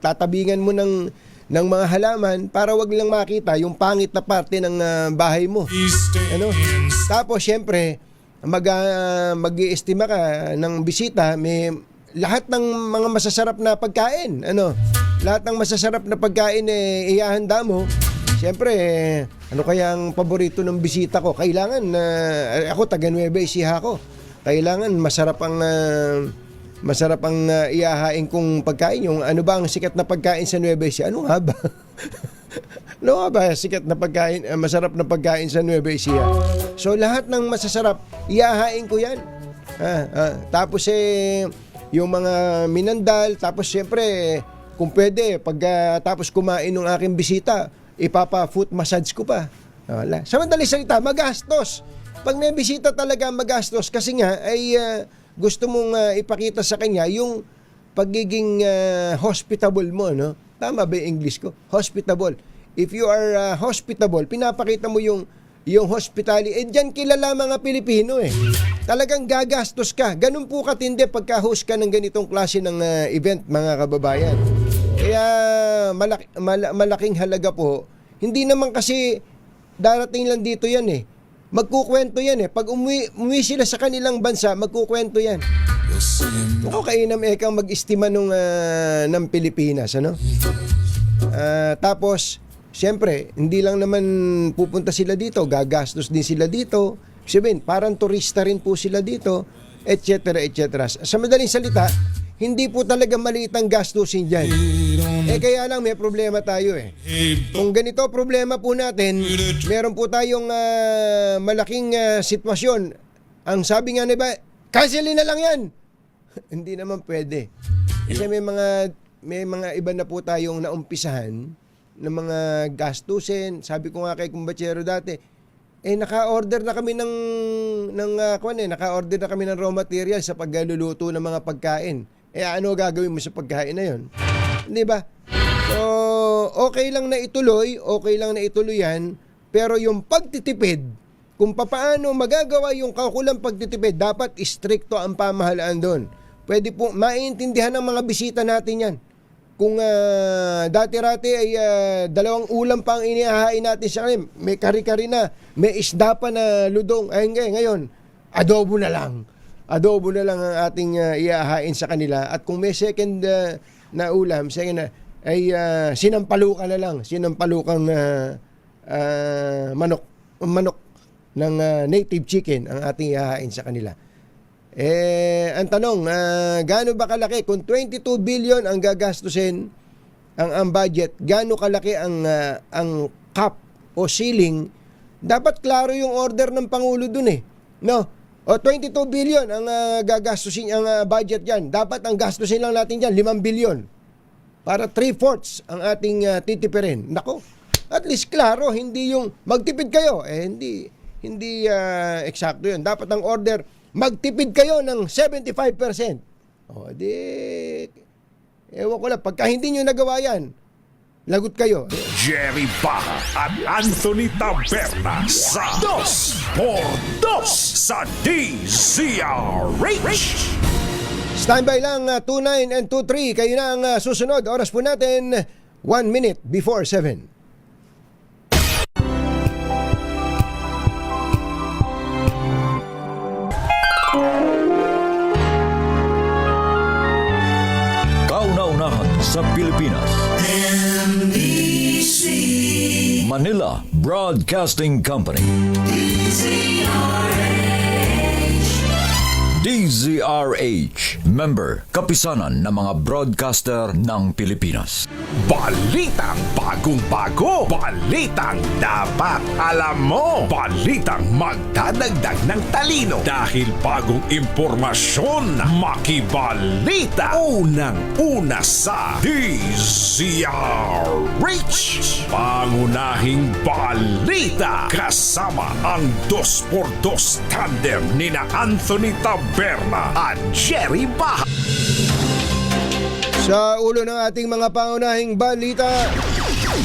tatabingan mo ng mga halaman para wag lang makita yung pangit na parte ng bahay mo. Tapos syempre mag-iestima ka ng bisita, may lahat ng mga masasarap na pagkain. Lahat ng masasarap na pagkain ihahanda mo. Syempre, ano kaya ang paborito ng bisita ko? Kailangan ako taga Nueva Ecija ako. Kailangan masarap ang ihahain kong pagkain. Yung ano ba ang sikat na pagkain sa Nueva Ecija? Ano nga ba? Ano nga ba? Sikat na pagkain, masarap na pagkain sa Nueva Ecija. So lahat ng masasarap, iyahain ko yan. Tapos yung mga minandal, tapos siyempre, kung pwede, pag tapos kumain ng aking bisita, ipapa-foot massage ko pa. Wala. Sa madaling salita, magastos. Pag may bisita talaga magastos, kasi nga ay gusto mong ipakita sa kanya yung pagiging hospitable mo, no? Tama ba yung English ko? Hospitable. If you are hospitable, pinapakita mo yung hospitality. Diyan kilala mga Pilipino eh. Talagang gagastos ka. Ganun po katindi pagka-host ka ng ganitong klase ng event, mga kababayan. Kaya malaking halaga po. Hindi naman kasi darating lang dito yan eh. Magkukwento yan eh. Pag umuwi sila sa kanilang bansa, magkukwento yan. Okay na kang mag-estima ng Pilipinas, ano? Tapos, siyempre, hindi lang naman pupunta sila dito, gagastos din sila dito. Sabihin, parang turista rin po sila dito, etc. etc. Sa madaling salita, hindi po talaga maliit ang gastusin dyan. Kaya lang may problema tayo eh. Kung ganito problema po natin, meron po tayong malaking sitwasyon. Ang sabi nga nila, cancelin na lang yan. Hindi naman pwede. Kasi may mga iba na po tayong naumpisahan ng mga gastusin. Sabi ko nga kay Kumbachero dati, naka-order na kami naka-order na kami ng raw material sa pagluluto ng mga pagkain. Ano gagawin mo sa pagkain na yon? Di ba? So, okay lang na ituloy yan, pero yung pagtitipid, kung paano magagawa yung kaukulang pagtitipid, dapat stricto ang pamahalaan doon. Pwede po, maintindihan ng mga bisita natin yan. Kung dati-rati ay 2 ulam pa ang inihahain natin sa kanila, may kari-kari na, may isda pa na ludong, ngayon, adobo na lang ang ating ihahain sa kanila. At kung may second na ulam, ay sinampalukang manok ng native chicken ang ating ihahain sa kanila. Ang tanong, gaano ba kalaki? Kung 22 billion ang gagastusin ang budget, gaano kalaki ang cap o ceiling? Dapat klaro yung order ng Pangulo dun eh. No? O 22 billion ang gagastusin ang budget diyan. Dapat ang gastusin lang natin diyan 5 billion. Para 3/4 ang ating titipirin. Nako. At least klaro, hindi yung magtipid kayo. Hindi eksakto 'yun. Dapat ang order, magtipid kayo ng 75%. O di ewan ko lang, pagka hindi nyo nagawa yan, lagot kayo. Jerry Baha at Anthony Taberna sa 2x2 sa DZRH. Standby lang 29 and 23. Kayo na ang susunod. Oras po natin 1 minute before 7. Kauna-unahan sa Pilipinas. Manila Broadcasting Company. DZRH. Member, kapisanan ng mga broadcaster ng Pilipinas. Balitang bagong-bago. Balitang dapat alam mo. Balitang magdadagdag ng talino. Dahil bagong impormasyon, makibalita. Unang-una sa DZRH. Pangunahing balita. Kasama ang 2x2 tandem nina Anthony Taberna at Jerry Baha. Sa ulo ng ating mga pangunahing balita,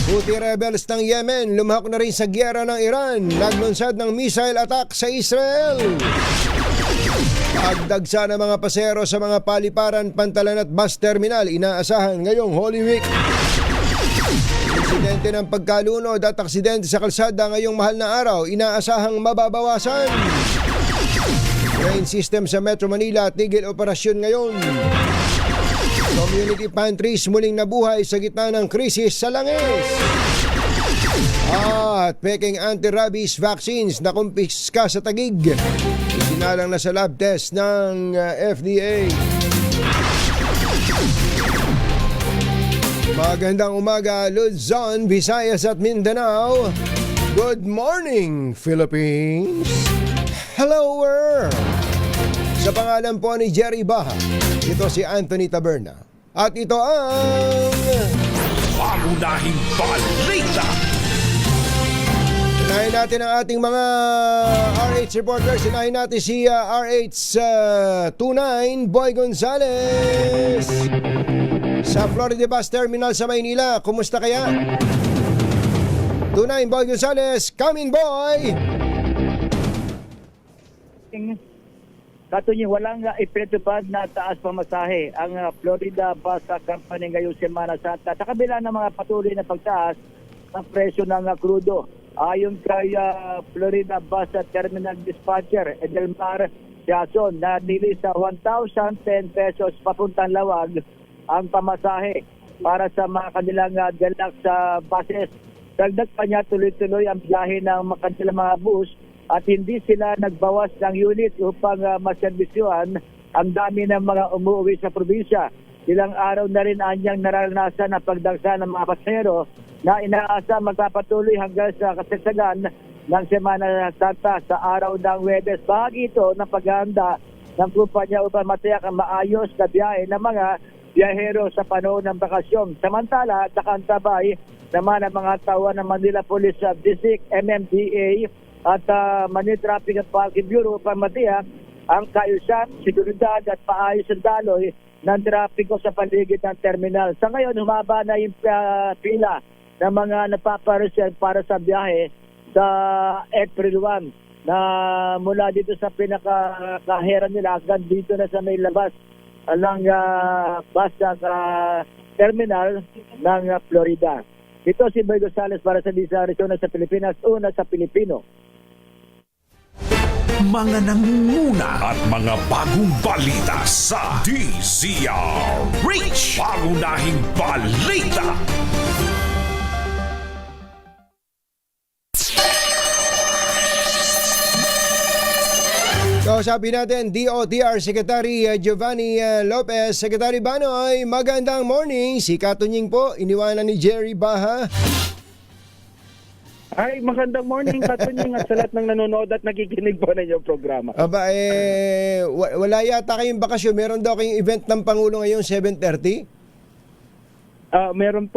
Houthi rebels ng Yemen lumahok na rin sa giyera ng Iran, naglunsad ng missile attack sa Israel. Pagdagsa ng mga pasero sa mga paliparan, pantalan at bus terminal inaasahan ngayong Holy Week. Insidente ng pagkalunod at aksidente sa kalsada ngayong mahal na araw inaasahang mababawasan. Train system sa Metro Manila tigil operasyon ngayon. Community pantries muling nabuhay sa gitna ng krisis sa langis. At peking anti-rabies vaccines na kumpiska sa Taguig. Isinalang na sa lab test ng FDA. Magandang umaga, Luzon, Visayas at Mindanao. Good morning, Philippines. Hello, world. Sa pangalan po ni Jerry Baha, ito si Anthony Taberna. At ito ang... Pangunahing balita. Sinahin natin ang ating mga RH reporters. Sinahin natin si RH29 Boy Gonzales sa Florida Bus Terminal sa Maynila. Kumusta kaya? 29 Boy Gonzales, coming boy! Katunying walang ipinatupad na taas pamasahe ang Florida Bus Company ngayong Semana Santa sa kabila ng mga patuloy na pagtaas ng presyo ng krudo. Ayon kay Florida Bus Terminal Dispatcher Edelmar Jason, na nili sa 1,010 pesos papuntang Lawag ang pamasahe para sa mga kanilang galak sa buses. Dagdag pa niya, tuloy-tuloy ang biyahe ng kanilang mga bus at hindi sila nagbawas ng unit upang maservisyohan ang dami ng mga umuwi sa probinsya. Ilang araw na rin anyang naranasan ang pagdagsa ng mga pasahero na inaasa magpapatuloy hanggang sa kasagsagan ng Semana Santa sa araw ng Huwebes. Bahagi ito ng paghahanda ng kumpanya upang matiyak ang maayos na biyahe ng mga biyahero sa panahon ng bakasyon. Samantala, nakaantabay naman ang mga tauhan ng Manila Police District, MMDA at Manila Traffic and Parking Bureau upang matiyak ang kaayusan, seguridad at paayos ng daloy ng trapiko sa paligid ng terminal. Sa ngayon, humaba na yung pila ng mga napapareserve para sa biyahe sa April 1 na mula dito sa pinakahera nila hanggang dito na sa may labas ng bus terminal ng Florida. Ito si Boy Gonzales para sa Disa Arizona sa Pilipinas, una sa Pilipino. Mga nangunguna at mga bagong balita sa DZRH. Pangunahing balita. So sabi natin, DOTR Secretary Giovanni Lopez. Secretary Banoy, magandang morning. Si Katunying po, iniwanan ni Jerry Baha. Ay, magandang morning, Katunying, at sa lahat ng nanonood at nakikinig po ng inyong programa. Aba, wala yata kayong bakasyon. Meron daw kayong event ng Pangulo ngayong 7:30? Meron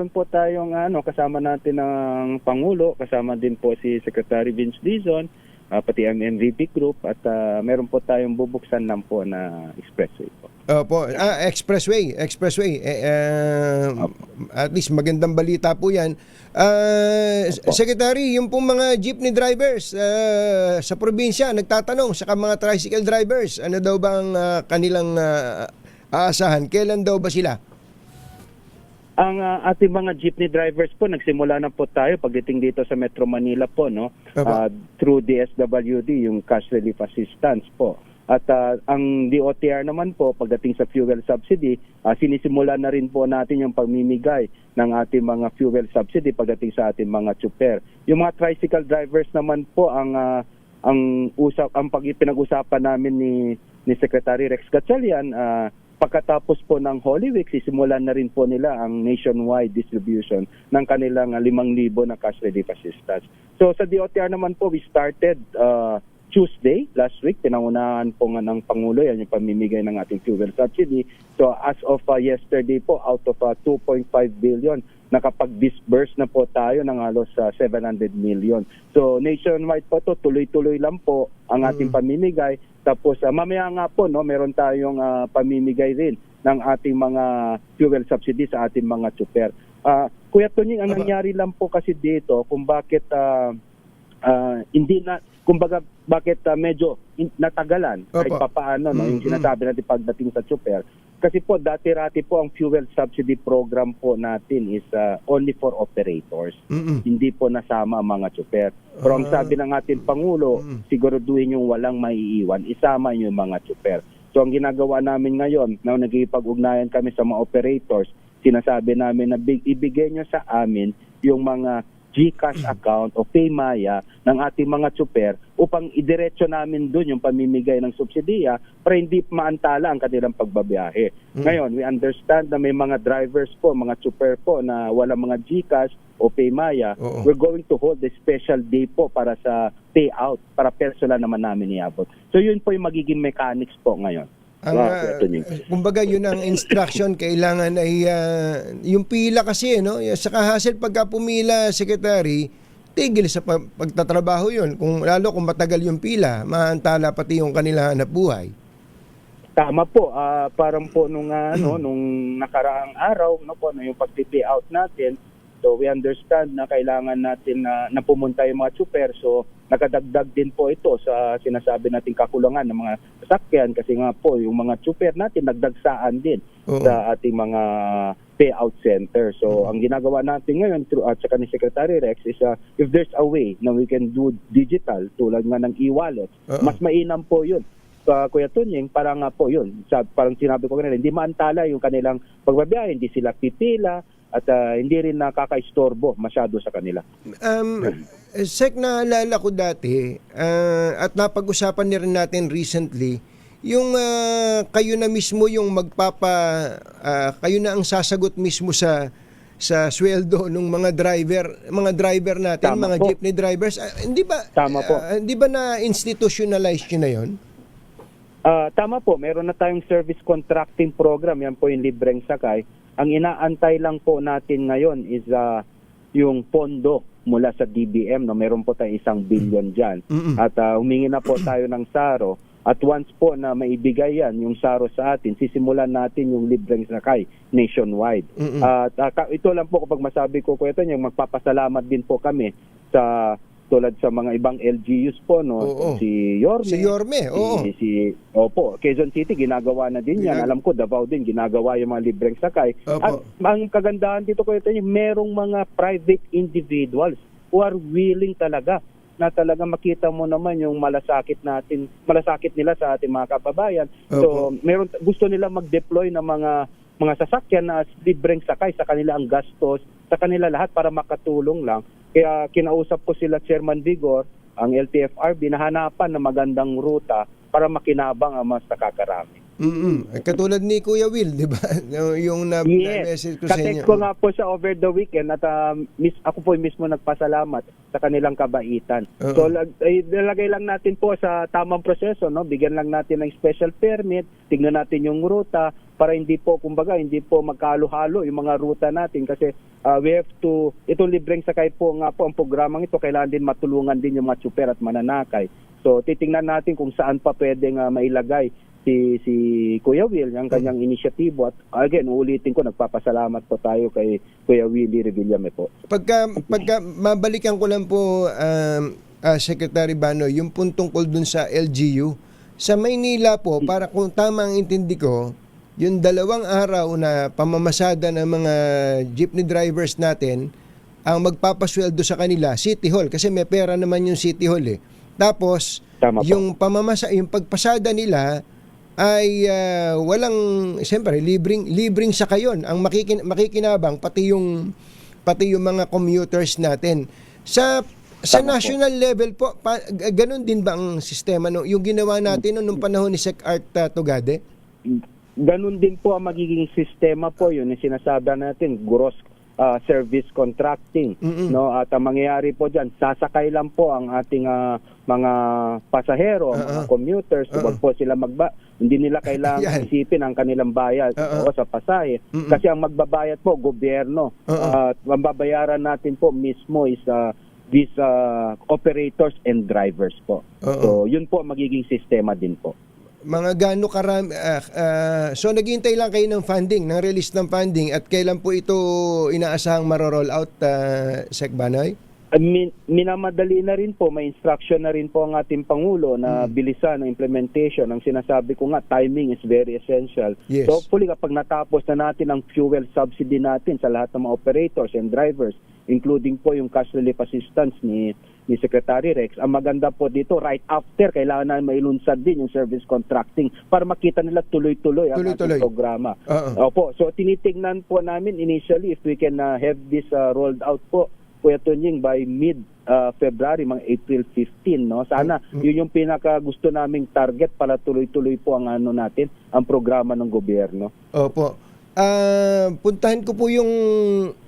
po tayong kasama natin ng Pangulo, kasama din po si Secretary Vince Dizon, pati ang MVP Group, at meron po tayong bubuksan lang po na expressway po. Opo, expressway. At least magandang balita po yan. Secretary, yung pong mga jeepney drivers sa probinsya, nagtatanong, saka mga tricycle drivers, ano daw ba ang kanilang aasahan? Kailan daw ba sila? Ang ating mga jeepney drivers po, nagsimula na po tayo pagdating dito sa Metro Manila po, no? Through DSWD, yung cash relief assistance po. At ang DOTR naman po, pagdating sa fuel subsidy, sinisimula na rin po natin yung pagmimigay ng ating mga fuel subsidy pagdating sa ating mga tsuper. Yung mga tricycle drivers naman po, ang pinag-usapan namin ni Secretary Rex Gatchalian, pagkatapos po ng Holy Week, sisimulan na rin po nila ang nationwide distribution ng kanilang 5,000 na cash relief assistance. So sa DOTR naman po, we started Tuesday, last week, pinangunahan po nga ng Pangulo, yan yung pamimigay ng ating fuel subsidy. So as of yesterday po, out of 2.5 billion, nakapag-disburse na po tayo ng halos 700 million. So nationwide po to, tuloy-tuloy lang po ang ating pamimigay. Tapos mamaya nga po, no, meron tayong pamimigay rin ng ating mga fuel subsidy sa ating mga tsuper. Kuya Tonying, ang nangyari lang po kasi dito kung bakit bakit medyo natagalan kahit papaano, no, yung sinasabi natin pagdating sa tsuper. Kasi po dati-rati po ang fuel subsidy program po natin is only for operators. Hindi po nasama ang mga tsuper. Pero ang sabi ng ating Pangulo, siguraduhin yung walang maiiwan, isama yung mga tsuper. So ang ginagawa namin ngayon, na nagkikipag-ugnayan kami sa mga operators, sinasabi namin na ibigay nyo sa amin yung mga GCash account o Paymaya ng ating mga tsuper upang idiretso namin doon yung pamimigay ng subsidiya para hindi maantala ang kanilang pagbabiyahe. Ngayon, we understand na may mga drivers po, mga tsuper po na walang mga GCash o Paymaya. Oo. We're going to hold a special day po para sa payout, para personal naman namin iabot. So yun po yung magiging mechanics po ngayon. Kumbaga yun ang instruction, kailangan ay yung pila kasi, no? Saka hassle pagka pumila, Secretary, tigil sa pagtatrabaho yun. Lalo kung matagal yung pila, maantala pati yung kanila hanap buhay. Tama po, parang po nung nakaraang araw, no po, yung pag-pay out natin, so we understand na kailangan natin na pumunta yung mga tsuper, so nakadagdag din po ito sa sinasabi nating kakulangan ng mga sasakyan kasi nga po yung mga tsuper natin nagdagsaan din sa ating mga payout center. So ang ginagawa natin ngayon at saka ni Secretary Rex is if there's a way na we can do digital tulad nga ng e-wallet, mas mainam po yun. Kuya Tunying, parang nga po yun. Parang sinabi ko kanina, hindi maantala yung kanilang pagbabiyahe, hindi sila pipila, at hindi rin nakaka-istorbo masyado sa kanila. Sek, naalala ko dati, at napag-usapan na rin natin recently, yung kayo na mismo yung kayo na ang sasagot mismo sa sweldo ng mga driver natin, Tama mga po. jeepney drivers. Hindi ba Tama po. Hindi ba na institutionalize yun na yun? Tama po, meron na tayong service contracting program, yan po yung libreng sakay. Ang inaantay lang po natin ngayon is yung pondo mula sa DBM, no? Meron po tayong 1 billion dyan. At humingi na po tayo ng SARO. At once po na maibigay yan, yung SARO sa atin, sisimulan natin yung libreng sakay nationwide. At ito lang po kapag masabi ko, Kuya Tony, magpapasalamat din po kami sa tulad sa mga ibang LGUs po, no? Si Yorme. Opo, Quezon City, ginagawa na din yan. Alam ko, Davao din, ginagawa yung mga libreng sakay. At ang kagandahan dito, Kuya Tony, merong mga private individuals who are willing talaga na talaga makita mo naman yung malasakit nila sa ating mga kababayan. So, gusto nila mag-deploy ng mga sasakyan na libreng sakay sa kanila ang gastos, sa kanila lahat para makatulong lang. Kaya kinausap ko sila Chairman Vigor, ang LTFRB, nahanapan ng magandang ruta para makinabang ang mas nakakarami. Katulad ni Kuya Will, di ba? Yung na-message ko sa inyo. Katext ko nga po siya over the weekend at ako po mismo nagpasalamat sa kanilang kabaitan. So nilagay lang natin po sa tamang proseso, no? Bigyan lang natin ng special permit, tignan natin yung ruta para hindi po magkahalo-halo yung mga ruta natin kasi we have to, itong libreng sakay po nga po ang programang ito, kailangan din matulungan din yung mga tsuper at mananakay. So titingnan natin kung saan pa pwedeng mailagay si Kuya Will, yung kanyang inisyatibo. At again, uulitin ko, nagpapasalamat po tayo kay Kuya Willie Revillame po. Pagka mabalikan ko lang po, Secretary Bano, yung tungkol dun sa LGU, sa Maynila po, para kung tama ang intindi ko, yung 2 araw na pamamasada ng mga jeepney drivers natin, ang magpapasweldo sa kanila, City Hall, kasi may pera naman yung City Hall eh. Tapos, yung pagpasada nila, ay walang, siyempre libreng sakayon ang makikinabang pati yung mga commuters natin sa national level po. Ganun din ba ang sistema yung ginawa natin nung panahon ni Sec Art Tugade? Ganun din po ang magiging sistema po, yun yung sinasabi natin, gross service contracting, no? At ang mangyayari po diyan, sasakay lang po ang ating mga pasahero, mga commuters, wag po sila hindi nila kailangan isipin ang kanilang bayad sa pasahe kasi ang magbabayad po gobyerno. At ang babayaran natin po mismo is these operators and drivers po. So yun po ang magiging sistema din po. Mga gaano karami, so naghihintay lang kayo ng funding, ng release ng funding, at kailan po ito inaasahang maro-roll out, Sec Banoy? Minamadali na rin po, may instruction na rin po ang ating Pangulo na bilisan ang implementation. Ang sinasabi ko nga, timing is very essential. Yes. So hopefully kapag natapos na natin ang fuel subsidy natin sa lahat ng mga operators and drivers, including po yung cash relief assistance ni Secretary Rex, ang maganda po dito, right after, kailangan na mailunsad din yung service contracting para makita nila tuloy-tuloy ang ating programa. Opo, so tinitingnan po namin initially if we can have this rolled out po Kuya Tonying, by mid-February, mga April 15, no? Sana yun yung pinaka gusto naming target para tuloy-tuloy po ang ang programa ng gobyerno. Opo. Puntahan ko po yung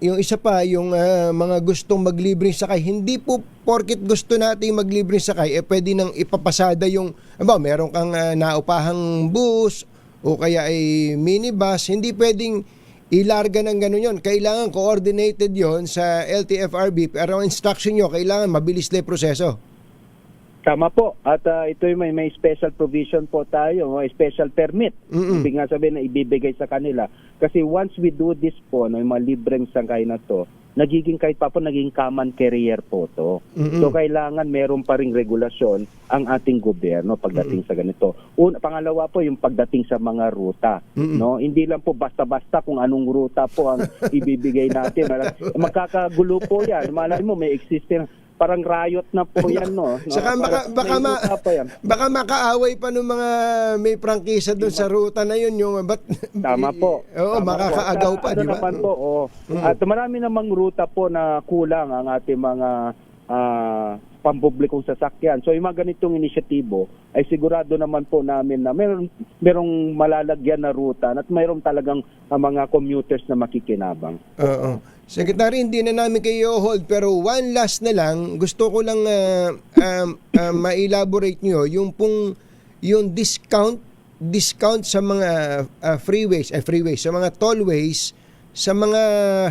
isa pa, yung mga gustong maglibreng sakay. Hindi po porket gusto nating maglibreng sakay, pwede nang ipapasada yung, meron kang naupahang bus o kaya ay minibus, hindi pwedeng ilarga ng gano'n yun. Kailangan coordinated yon sa LTFRB, pero ang instruction nyo, kailangan mabilis na yung proseso. Tama po. At ito yung may special provision po tayo, may special permit. Ibig nga sabihin na ibibigay sa kanila. Kasi once we do this po, yung mga libreng sangkay na to, nagiging kahit pa po naging common carrier po to. So kailangan meron pa ring regulasyon ang ating gobyerno pagdating sa ganito. Pangalawa po yung pagdating sa mga ruta, no? Hindi lang po basta-basta kung anong ruta po ang ibibigay natin. Magkakagulo po 'yan. Malay mo may existing parang riot na po yan, no? Saka baka makaaway pa ng mga may prangkisa doon sa ruta na yun, yung tama po. Oo, makakaagaw pa, di ba? Naman po, At marami namang ruta po na kulang ang ating mga pampublikong sasakyan. So yung mga ganitong inisyatibo ay sigurado naman po namin na merong malalagyan na ruta at mayroong talagang mga commuters na makikinabang. Oo. Secretary, hindi na namin kayo hold, pero one last na lang, gusto ko lang ma-elaborate nyo yung discount sa mga freeways, sa mga tollways, sa mga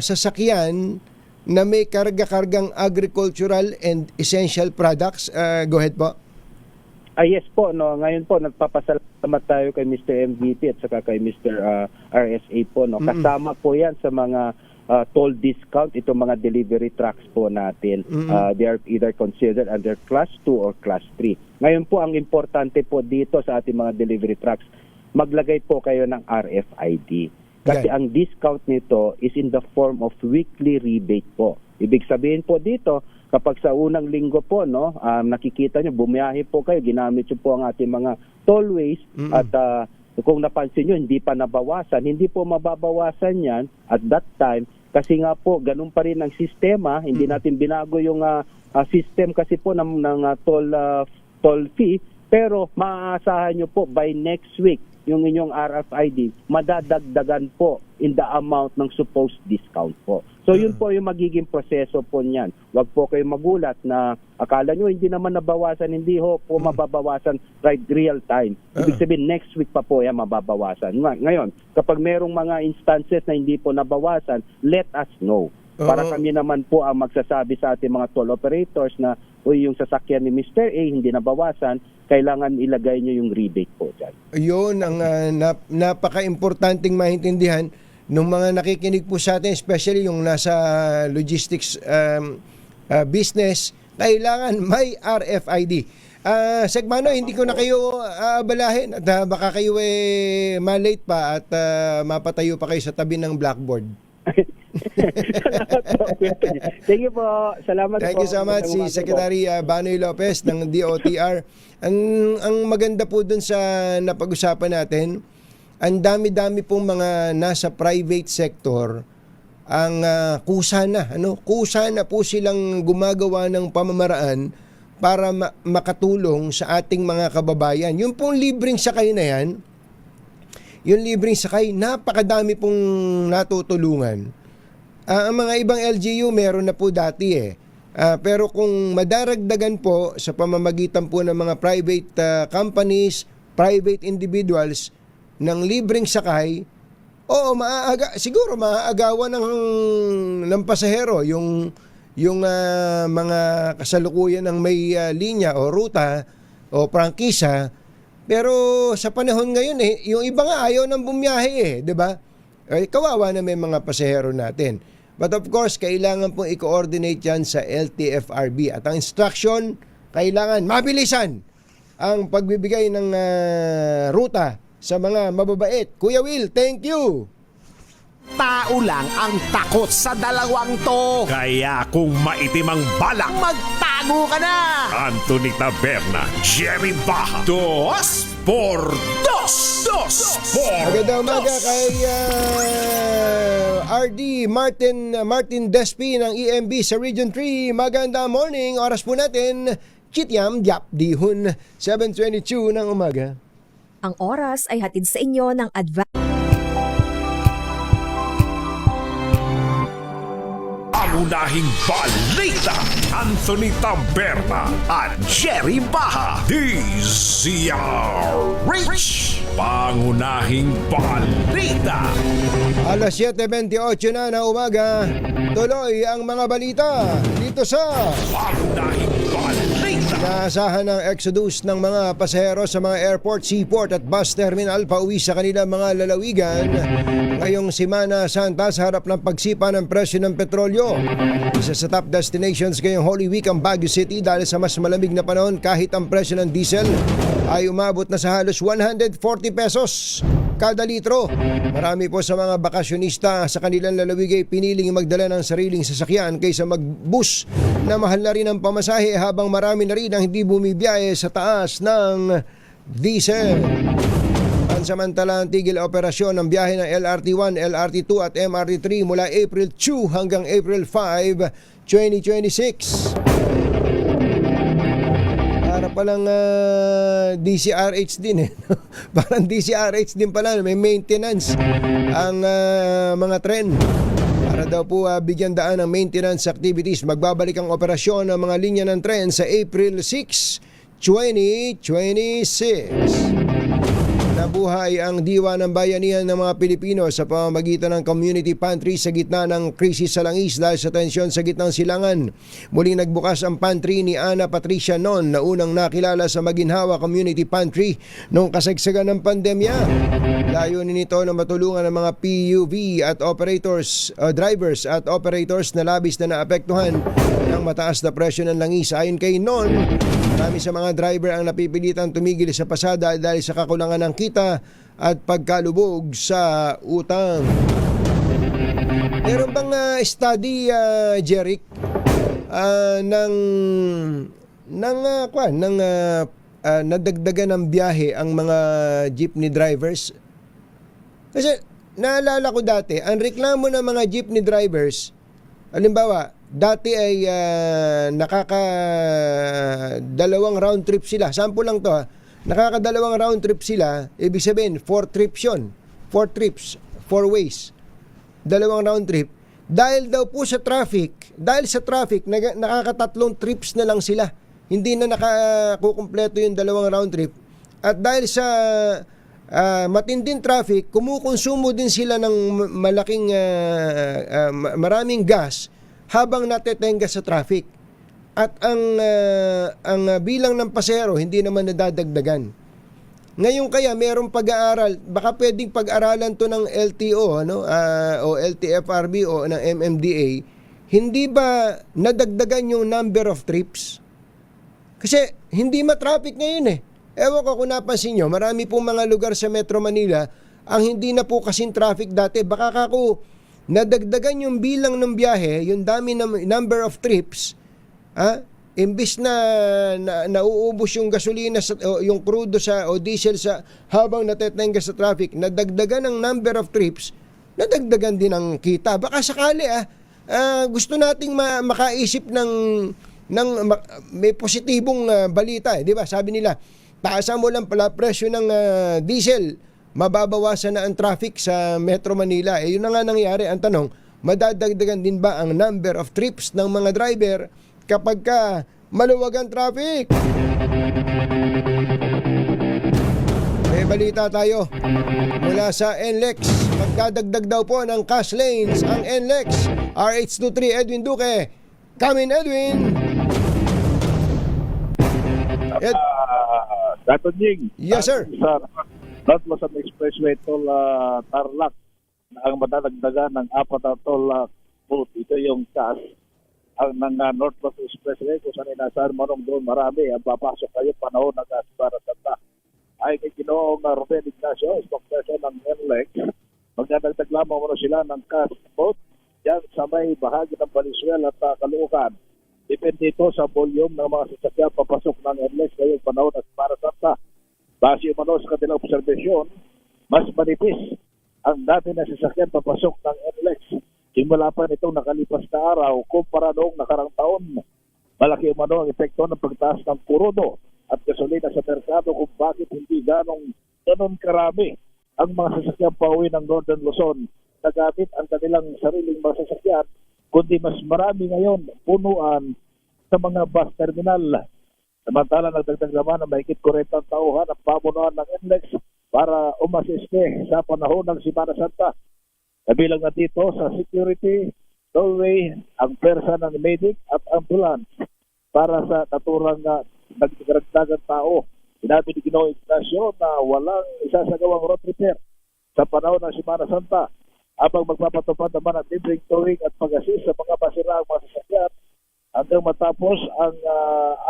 sasakyan na may karga-kargang agricultural and essential products. Go ahead po. Yes po, no. Ngayon po nagpapasalamat tayo kay Mr. MVP at saka kay Mr. RSA po, no. Kasama po 'yan sa mga toll discount itong mga delivery trucks po natin. They are either considered under class 2 or class 3. Ngayon po ang importante po dito sa ating mga delivery trucks, maglagay po kayo ng RFID. Kasi ang discount nito is in the form of weekly rebate po. Ibig sabihin po dito, kapag sa unang linggo po, no, nakikita nyo, bumiyahe po kayo, ginamit nyo po ang ating mga tollways at kung napansin nyo, hindi pa nabawasan, hindi po mababawasan yan at that time kasi nga po, ganun pa rin ang sistema, hindi natin binago yung system kasi po ng toll fee, pero maaasahan nyo po by next week, yung inyong RFID, madadagdagan po in the amount ng supposed discount po. So yun po yung magiging proseso po niyan. Huwag po kayo magulat na akala nyo hindi naman nabawasan, hindi ho po mababawasan right real time. Ibig sabihin next week pa po yan mababawasan. Ngayon, kapag merong mga instances na hindi po nabawasan, let us know. Para kami naman po ang magsasabi sa ating mga toll operators na yung sasakyan ni Mr. A hindi nabawasan, kailangan ilagay nyo yung rebate po dyan. Yun ang napaka-importanting maintindihan ng mga nakikinig po sa atin, especially yung nasa logistics business, kailangan may RFID. Segmano, hindi ko na kayo aabalahin at baka kayo malate pa at mapatayo pa kayo sa tabi ng blackboard. Salamat po. Thank you po. Salamat po. Thank you so much si Secretary Banoy Lopez ng DOTR. Ang maganda po dun sa napag-usapan natin, ang dami-dami pong mga nasa private sector ang kusa na po silang gumagawa ng pamamaraan para makatulong sa ating mga kababayan. Yung pong libreng sakay na yan, yung libreng sakay, napakadami pong natutulungan. Ang mga ibang LGU meron na po dati pero kung madaragdagan po sa pamamagitan po ng mga private companies, private individuals ng libreng sakay, siguro maaagawan ng pasahero yung mga kasalukuyan ng may linya o ruta o prangkisa. Pero sa panahon ngayon yung iba nga ayaw nang bumiyahe 'di ba? Kawawa na may mga pasahero natin. But of course, kailangan pong i-coordinate yan sa LTFRB. At ang instruction, kailangan mabilisan ang pagbibigay ng ruta sa mga mababait. Kuya Will, thank you! Tao lang ang takot sa dalawang to. Kaya kung maitim ang balak, magtago ka na. Anthony Taberna, Jerry Baja, 2x2. Magandang umaga kay RD Martin Despi ng EMB sa Region 3. Magandang morning. Oras po natin, Chityam Diap Dihun, 7:22 ng umaga. Ang oras ay hatid sa inyo ng Unahing balita, Anthony Taberna at Jerry Baja, DZRH. Pangunahing balita. Alas 7:28 na ng umaga. Tuloy ang mga balita dito sa Pangunahing balita. Inaasahan ng exodus ng mga pasahero sa mga airport, seaport at bus terminal pauwi sa kanilang mga lalawigan ngayong Semana Santa sa harap ng pagsipa ng presyo ng petrolyo. Isa sa top destinations ngayong Holy Week ang Baguio City dahil sa mas malamig na panahon kahit ang presyo ng diesel ay umabot na sa halos 140 pesos kada litro. Marami po sa mga bakasyonista sa kanilang lalawigan ay piniling magdala ng sariling sasakyan kaysa magbus na mahal na rin ang pamasahe habang marami na rin ang hindi bumibiyahe sa taas ng diesel. Pansamantalang tigil operasyon ng biyahe ng LRT1, LRT2 at MRT3 mula April 2 hanggang April 5, 2026. Para palang DCRH din Parang DCRH din pala, may maintenance ang mga tren. Para daw po bigyan daan ng maintenance activities, magbabalik ang operasyon ng mga linya ng tren sa April 6, 2026. Nabuhay ang diwa ng bayanihan ng mga Pilipino sa pamamagitan ng community pantry sa gitna ng krisis sa langis dahil sa tensyon sa gitnang silangan. Muling nagbukas ang pantry ni Ana Patricia Non na unang nakilala sa Maginhawa Community Pantry noong kasagsagan ng pandemya. Layunin nito na matulungan ang mga PUV at drivers at operators na labis na naapektuhan ng mataas na presyo ng langis. Ayon kay Non, marami sa mga driver ang napipilitang tumigil sa pasada dahil sa kakulangan ng kita at pagkalubog sa utang. Meron bang study, Jeric, ng nadagdagan ng biyahe ang mga jeepney drivers? Kasi naalala ko dati, ang reklamo ng mga jeepney drivers, halimbawa, dati ay nakaka-2 round trip sila. Sample lang to nakaka-2 round trip sila, ibig sabihin 4 trips yun. 4 trips, 4 ways. 2 round trip. Dahil daw po sa traffic, nakaka-3 trips na lang sila. Hindi na nakakukumpleto yung 2 round trip. At dahil sa matinding traffic, kumukonsumo din sila ng maraming gas habang natetenga sa traffic. At ang bilang ng pasahero hindi naman nadadagdagan. Ngayon kaya merong pag-aaral, baka pwedeng pag-aralan to ng LTO o LTFRB o ng MMDA, hindi ba nadagdagan yung number of trips? Kasi hindi ma-traffic ngayon Ewan ko kung napansin nyo, marami pong mga lugar sa Metro Manila ang hindi na po kasing traffic dati. Baka kako nadagdagan yung bilang ng biyahe, yung dami ng number of trips, imbis na nauubos yung gasolina yung crudo o diesel habang natetenga sa traffic, nadagdagan ng number of trips, nadagdagan din ang kita. Baka sakali gusto nating makaisip ng may positibong balita di ba? Sabi nila, taasan mo lang pala presyo ng diesel, mababawasan na ang traffic sa Metro Manila. Yun na nga nangyari. Ang tanong, madadagdagan din ba ang number of trips ng mga driver kapag maluwag ang traffic? May balita tayo mula sa NLEX. Magdadagdag daw po ng cash lanes ang NLEX. RH23 Edwin Duque. Come in, Edwin. Dato Jing. Yes, sir. Northwest Expressway Toll Tarlac na ang madadagdagan ng 4 na toll booth. Ito yung cash ang ng Northwest Expressway kung saan inasahan mo doon marami ang papasok kayo panahon ng para Santa. Ay kay Ginoong Ruben Ignacio, spokesperson ng NLEX, magdadagdag lamang muna sila ng cash boat yan sa may bahagi ng Valenzuela at Caloocan. Depende ito sa volume ng mga sasakyan papasok ng NLEX ngayong panahon at para sa base umano sa kanilang obserbasyon, mas manipis ang dati na sasakyan papasok ng NLEX. Simula pa nitong nakalipas na araw kumpara noong nakarang taon. Malaki umano ang epekto ng pagtaas ng kurudo at gasolina sa merkado kung bakit hindi ganon karami ang mga sasakyan pauwi ng Northern Luzon na gamit ang kanilang sariling mga sasakyan, kundi mas marami ngayon punuan sa mga bus terminal. Samantala, nagdagdag naman na mahigit 40 tauhan ang pamunuan ng NLEX para umasiste sa panahon ng Semana Santa. Kabilang na dito sa security, tollway, ang persa ng medic at ambulance para sa naturang nagdagdagang tao. Sinabi ni Ginoong Ignacio na walang isasagawang road repair sa panahon ng Semana Santa habang magpapatupad naman ang libreng towing at pag-assist sa mga masiraang mga sasakyan hanggang matapos ang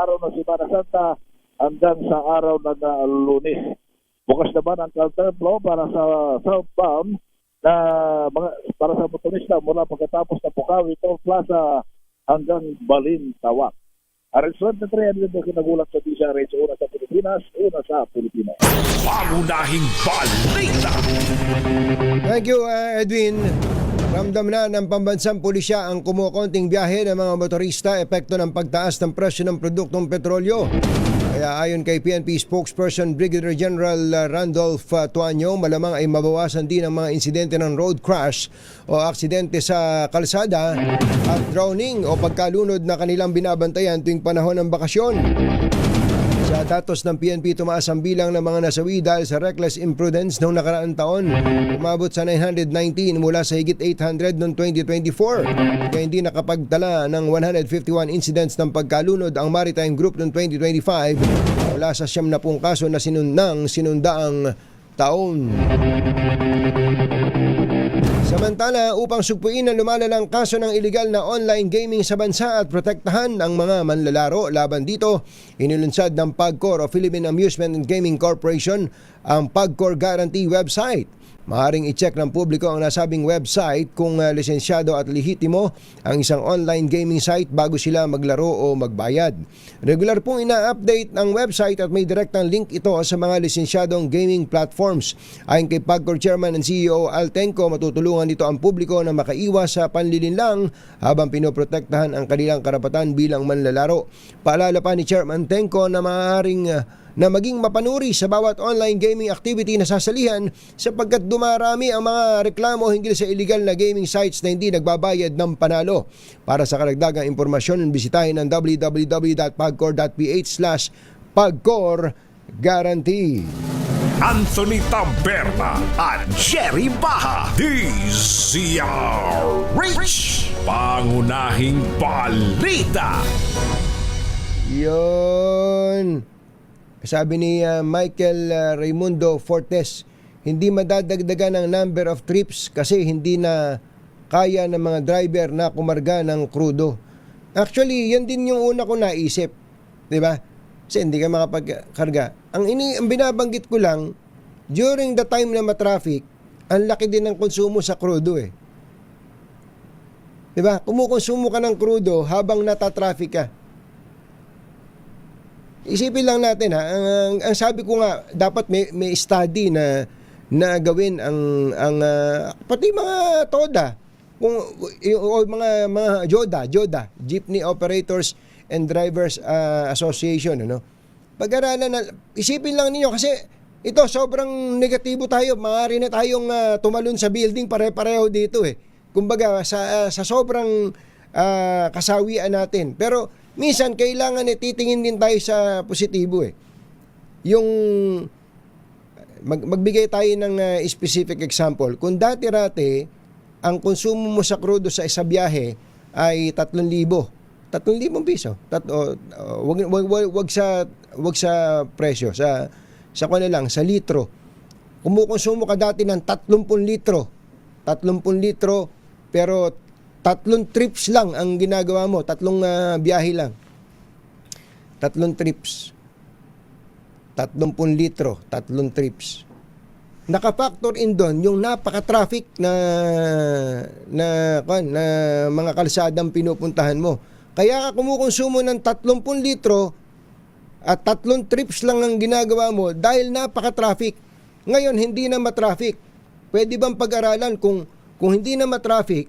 araw ng Semana Santa hanggang sa araw ng Lunes. Bukas naman ang counter flow para sa southbound na para sa motorista mula pagkatapos ng Pukawi Toll Plaza hanggang Balintawak. Arenson na 3 ang kinagulat sa DZRH, una sa Pilipinas, una sa Pilipinas. Pangunahing balita. Thank you, Edwin. Ramdam na ng pambansang pulisya ang kumukonting biyahe ng mga motorista epekto ng pagtaas ng presyo ng produktong petrolyo. Kaya ayon kay PNP spokesperson Brigadier General Randolph Tuanyo, malamang ay mabawasan din ang mga insidente ng road crash o aksidente sa kalsada at drowning o pagkalunod na kanilang binabantayan tuwing panahon ng bakasyon. Sa datos ng PNP, tumaas ang bilang ng mga nasawi dahil sa reckless imprudence noong nakaraang taon. Umabot sa 919 mula sa higit 800 noong 2024. Kaya hindi nakapagtala ng 151 incidents ng pagkalunod ang Maritime Group noong 2025 mula sa 70 kaso na sinundaang taon. Samantala, upang sugpuin ang lumalalang kaso ng illegal na online gaming sa bansa at protektahan ang mga manlalaro laban dito, inilunsad ng PAGCOR o Philippine Amusement and Gaming Corporation ang PAGCOR Guarantee website. Maaaring i-check ng publiko ang nasabing website kung lisensyado at lehitimo ang isang online gaming site bago sila maglaro o magbayad. Regular pong ina-update ang website at may direktang link ito sa mga lisensyadong gaming platforms. Ayon kay PAGCOR Chairman and CEO Al Tenco, matutulungan nito ang publiko na makaiwas sa panlilinlang habang pinoprotektahan ang kanilang karapatan bilang manlalaro. Paalala pa ni Chairman Tenco na maaaring na maging mapanuri sa bawat online gaming activity na sasalihan sapagkat dumarami ang mga reklamo hinggil sa illegal na gaming sites na hindi nagbabayad ng panalo. Para sa karagdagang impormasyon, bisitahin ang www.pagcor.ph/pagcor guarantee. Anthony Tamberna at Jerry Baha, DZRH, pangunahing balita. Yun. Sabi ni Michael Raimundo Fortes, hindi madadagdagan ang number of trips kasi hindi na kaya ng mga driver na kumarga ng krudo. Actually, yan din yung una ko naisip. Diba? Kasi hindi ka makapagkarga. Ang binabanggit ko lang, during the time na matraffic, ang laki din ng konsumo sa krudo eh. Diba? Kumukonsumo ka ng krudo habang natatraffic ka. Isipin lang natin ang sabi ko nga, dapat may study na gawin ang pati mga TODA o mga JODA, Jeepney Operators and Drivers Association, ano. Pag-aralan na, isipin lang niyo kasi ito sobrang negatibo tayo, maaari na tayong tumalon sa building pare-pareho dito eh. Kumbaga sa sobrang kasawian natin. Pero minsan, kailangan titingin din tayo sa positibo eh. Yung magbigay tayo ng specific example. Kung dati-rate, ang konsumo mo sa krudo sa isa biyahe ay 3,000. 3,000 piso. Wag sa presyo. Sa lang, sa litro. Kumukonsumo ka dati ng 30 litro. 30 litro, pero 3 trips lang ang ginagawa mo. 3 biyahe lang. 3 trips. 30 litro, 3 trips. naka-factor in doon yung napaka-traffic na mga kalsadang pinupuntahan mo. Kaya ka kumukonsumo ng 30 litro at 3 trips lang ang ginagawa mo dahil napaka-traffic. Ngayon, hindi na matraffic. Pwede bang pag-aralan kung hindi na matraffic,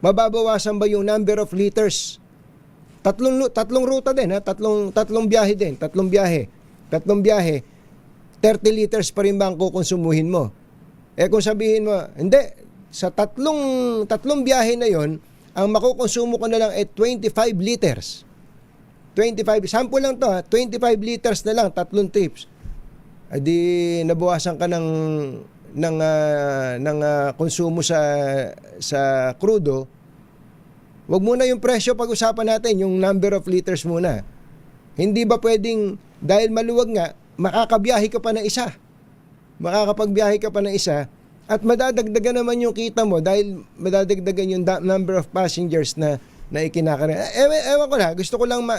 mababawasan ba yung number of liters? Tatlong ruta din, ha? Tatlong biyahe din. Tatlong biyahe. 30 liters pa rin ba ang kukonsumuhin mo? Kung sabihin mo, hindi, sa tatlong biyahe na yon, ang makukonsumo ko na lang ay 25 liters. 25, sample lang to, ha? 25 liters na lang, 3 trips. Adi nabawasan ka ng konsumo sa crudo. Wag muna yung presyo, pag-usapan natin yung number of liters muna. Hindi ba pwedeng, dahil maluwag nga, makakapagbiyahe ka pa ng isa at madadagdagan naman yung kita mo dahil madadagdagan yung number of passengers na ikinakarin. Ewan ko na, gusto ko lang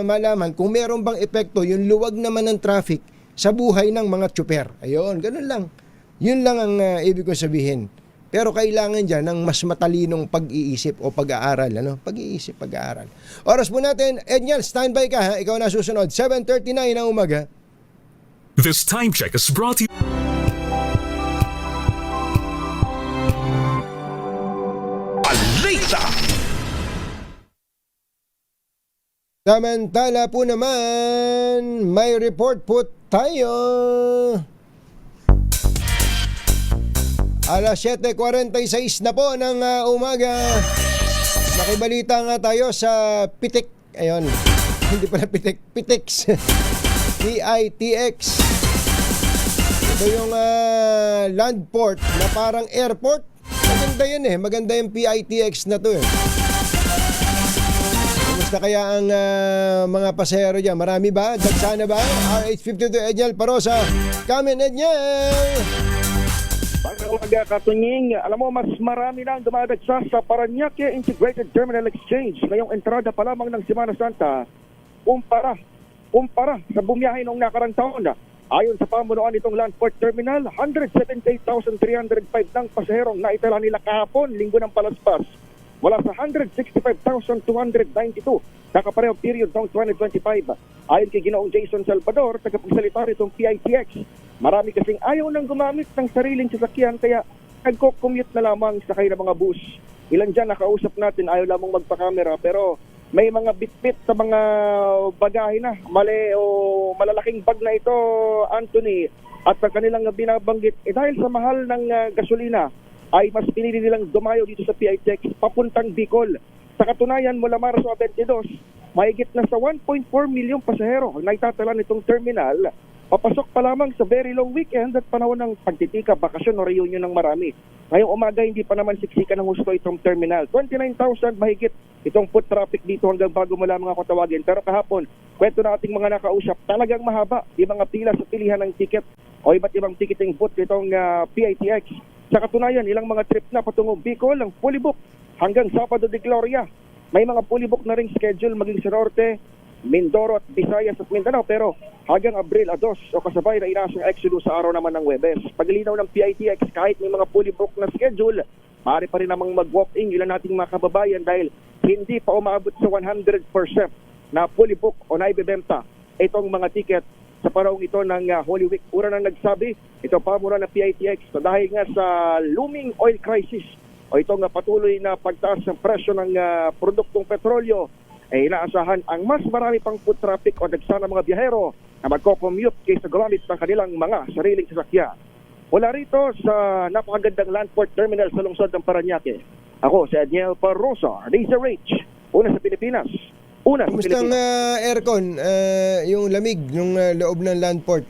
malaman kung meron bang epekto yung luwag naman ng traffic sa buhay ng mga tsuper. Ayun, ganun lang. Yun lang ang ibig ko sabihin. Pero kailangan dyan ng mas matalinong pag-iisip o pag-aaral. Pag-aaral. Oras po natin, Edniel, standby ka ha. Ikaw na susunod. 7:39 ng umaga. This time check is brought to you. Balita! Samantala po naman, may report po tayo. Alas 7:46 na po ng umaga. Nakibalita nga tayo sa Pitik. Ayun, hindi pala Pitik, Pitix. PITX. Ito yung land port na parang airport. Maganda yun eh. Maganda yung PITX na to eh. Kumusta kaya ang mga pasahero dyan? Marami ba? Dagsana ba? RH52 Edniel Parosa. Come in, Edniel! Pagkakawaga Katunying, alam mo mas marami na ang dumadagsa sa Parañaque Integrated Terminal Exchange ngayong entrada pa lamang ng Semana Santa kumpara sa bumiyahe noong nakarang taon. Ayon sa pamunuan nitong Landport Terminal, 178,305 ng pasaherong naitala nila kahapon, linggo ng palaspas, wala sa 165,292 kakaparehong period noong 2025. Ayon kay Ginoong Jason Salvador, tagapagsalita nitong PITX, marami kasing ayaw nang gumamit ng sariling sasakyan kaya nagko-commute na lamang sakay ng mga bus. Ilan dyan nakausap natin ayaw lamang magpa-camera pero may mga bitbit sa mga bagahe na, mali o malalaking bag na ito, Anthony, at ang kanilang binabanggit, dahil sa mahal ng gasolina, ay mas pinili nilang dumayo dito sa PITX papuntang Bicol. Sa katunayan, mula Marso 22, mahigit na sa 1.4 milyong pasahero ang naitatala nitong terminal, papasok pa lamang sa very long weekend at panahon ng pagtitika, bakasyon o reunion ng marami. Ngayong umaga, hindi pa naman siksikan ng husto itong terminal. 29,000 mahigit itong foot traffic dito hanggang bago mo lamang ako tawagin. Pero kahapon, kwento na ating mga nakausap, talagang mahaba yung mga pila sa pilihan ng ticket o iba't ibang ticketing booth itong PITX. Sa katunayan, ilang mga trip na patungong Bicol ang fully book hanggang Sabado de Gloria. May mga fully book na ring schedule maging sa Norte, Mindoro at Visayas at Mindanao, pero hanggang Abril 2 o kasabay na inaasang exodus sa araw naman ng Huwebes. Paglinaw ng PITX, kahit may mga fully book na schedule, maaari pa rin namang mag-walk-in ilan nating mga kababayan dahil hindi pa umaabot sa 100% na fully book o naibebenta itong mga ticket sa panahon ito ng Holy Week. Una nang nagsabi, ito pamura ng PITX na dahil nga sa looming oil crisis o itong patuloy na pagtaas ng presyo ng produktong petrolyo, ay inaasahan ang mas marami pang foot traffic o dagsa ng mga biyahero na magko-commute kaysa gumamit ng kanilang mga sariling sasakyan. Mula rito sa napakagandang Landport Terminal sa lungsod ng Parañaque, ako si Edniel Parosa, DZRH, una sa Pilipinas. Kumusta ang aircon, yung lamig ng loob ng Landport?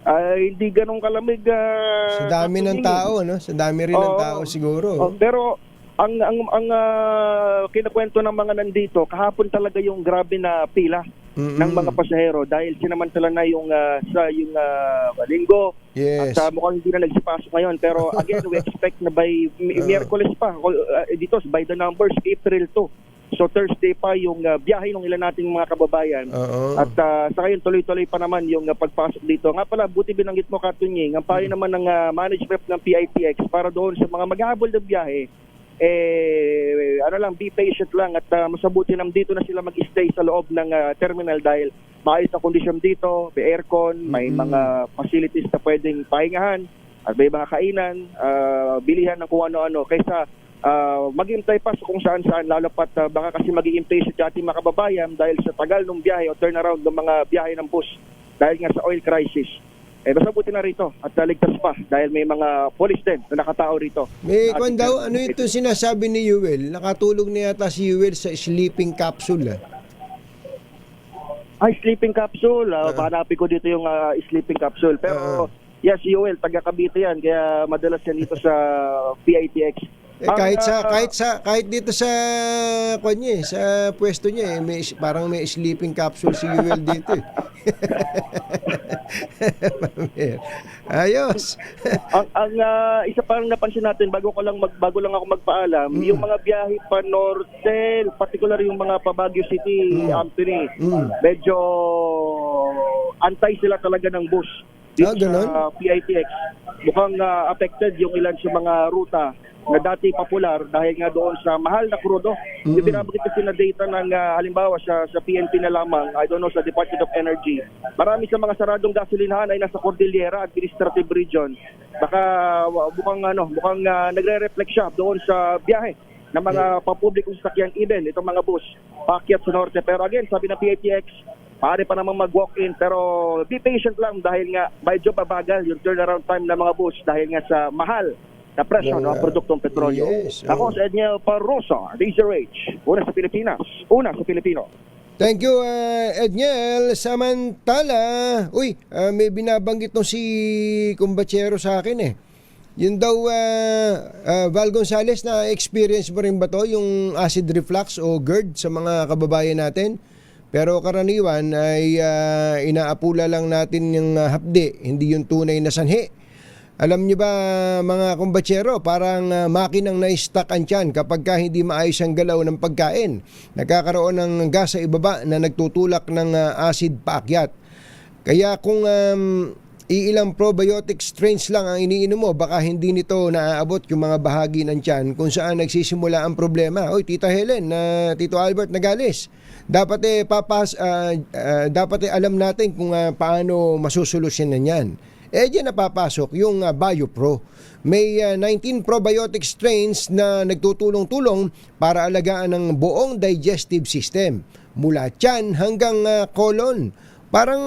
Ay, hindi ganun kalamig. Sa dami ng tao, no? Sa dami rin ng tao siguro. Pero ang kinakwento ng mga nandito, kahapon talaga yung grabe na pila ng mga pasahero dahil sinamantala na yung linggo. Yes. At mukhang hindi na nagsipasok ngayon. Pero again, we expect na by Miyerkules pa. Dito, by the numbers, April 2. So Thursday pa yung biyahe ng ilan nating mga kababayan. At sa ngayon tuloy-tuloy pa naman yung pagpasok dito. Nga pala, buti binanggit mo, Katunying, ang payo naman ng management ng PITX para doon sa mga maghahabol ng biyahe, be patient lang at masabuti naman dito na sila mag-stay sa loob ng terminal dahil maayos na kondisyon dito, may aircon, may mga facilities na pwedeng pahingahan at may mga kainan, bilihan ng kung ano-ano kaysa maghintay pa sa kung saan-saan, lalo pat baka kasi maging impatient yung ating mga kababayan dahil sa tagal ng biyahe o turnaround ng mga biyahe ng bus dahil nga sa oil crisis. Basta buti na rito at ligtas pa dahil may mga police din na nakatao rito. May kwan daw, ano ito sinasabi ni Yuel? Nakatulog na yata si Yuel sa sleeping capsule. Ay, sleeping capsule. Hanapin ko dito yung sleeping capsule. Pero yes, si Yuel, taga Cavite yan. Kaya madalas yan dito sa PITX. Kahit dito sa kanya, sa pwesto niya, parang may sleeping capsule si Yuel dito. Ayos. ang isa parang napansin natin bago lang ako magpaalam, yung mga biyahe pa norte, particular yung mga pa Baguio City, Anthony, medyo antay sila talaga ng bus. Dito sa PITX, mukhang affected yung ilan sa mga ruta na dati popular dahil nga doon sa mahal na krudo. Yung binabagit kasi na data ng halimbawa sa PNP na lamang, I don't know, sa Department of Energy, marami sa mga saradong gasolinahan ay nasa Cordillera Administrative Region. Baka mukhang nagre-reflect siya doon sa biyahe ng mga papublikong sasakyan, even itong mga bus paakyat sa norte. Pero again, sabi ng PATX, pare pa namang mag-walk-in, pero be patient lang dahil nga medyo babagal yung turnaround time ng mga bus dahil nga sa mahal na presyo ng produktong petrolyo. Yes, Ako si Edniel Parrosa, DZRH, una sa Pilipinas, una sa Pilipino. Thank you, Edniel. Samantala, may binabanggit nung si Kumbachero sa akin Yun daw, Val Gonzales, na experience mo rin ba to, yung acid reflux o GERD sa mga kababayan natin? Pero karaniwan ay inaapula lang natin yung hapde, hindi yung tunay na sanhi. Alam niyo ba, mga kumbachero, parang makinang na-stuck ang tiyan kapag hindi maayos ang galaw ng pagkain. Nagkakaroon ng gas sa ibaba na nagtutulak ng acid paakyat. Kaya kung iilang probiotic strains lang ang iniinom mo, baka hindi nito naaabot yung mga bahagi ng tiyan kung saan nagsisimula ang problema. Tita Helen, Tito Albert Nagales, dapat dapat alam natin kung paano masusolusyonan yan. Diyan napapasok yung BioPro. May 19 probiotic strains na nagtutulong-tulong para alagaan ang buong digestive system, mula tiyan hanggang colon. Parang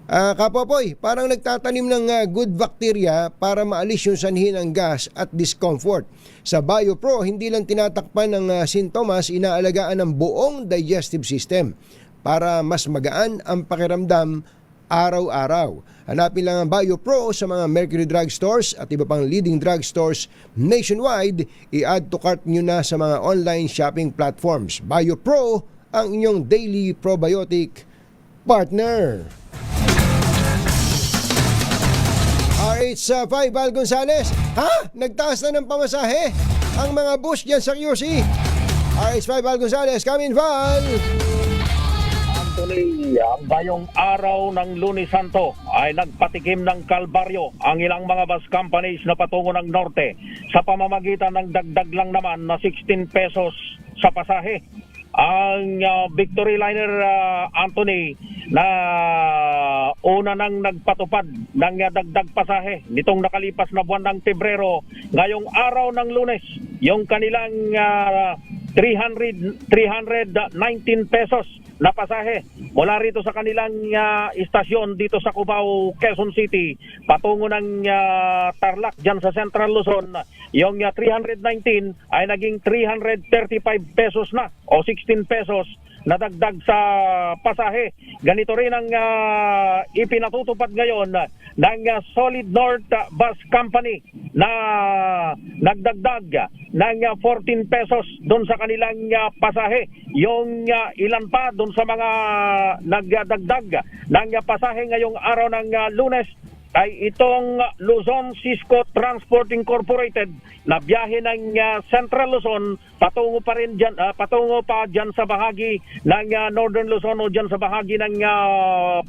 Kapopoy, parang nagtatanim ng good bacteria para maalis yung sanhi ng gas at discomfort. Sa BioPro, hindi lang tinatakpan ng sintomas, inaalagaan ang buong digestive system para mas magaan ang pakiramdam araw-araw. Hanapin lang ang BioPro sa mga Mercury Drug Stores at iba pang leading drug stores nationwide. I-add to cart nyo na sa mga online shopping platforms. BioPro, ang inyong daily probiotic partner. RH5, Val Gonzales. Nagtaas na ng pamasahe ang mga bus dyan sa QC. RH5, Val Gonzales. Come in, Val. Ang bayong araw ng Lunes Santo ay nagpatikim ng kalbaryo ang ilang mga bus companies na patungo ng norte sa pamamagitan ng dagdag lang naman na 16 pesos sa pasahe. Ang Victory Liner, Anthony, na una nang nagpatupad ng dagdag pasahe nitong nakalipas na buwan ng Pebrero, ngayong araw ng Lunes, yung kanilang 319 pesos na pasahe mula rito sa kanilang istasyon dito sa Cubao, Quezon City patungo ng Tarlac dyan sa Central Luzon. Yung 319 ay naging 335 pesos na o 16 pesos na dagdag sa pasahe. Ganito rin ang ipinatutupad ngayon ng Solid North Bus Company na nagdagdag ng 14 pesos doon sa kanilang pasahe. Yung ilan pa doon sa mga nagdagdag ng pasahe ngayong araw ng Lunes ay itong Luzon Cisco Transport Incorporated na biyahe ng Central Luzon patungo pa diyan sa bahagi ng Northern Luzon o diyan sa bahagi ng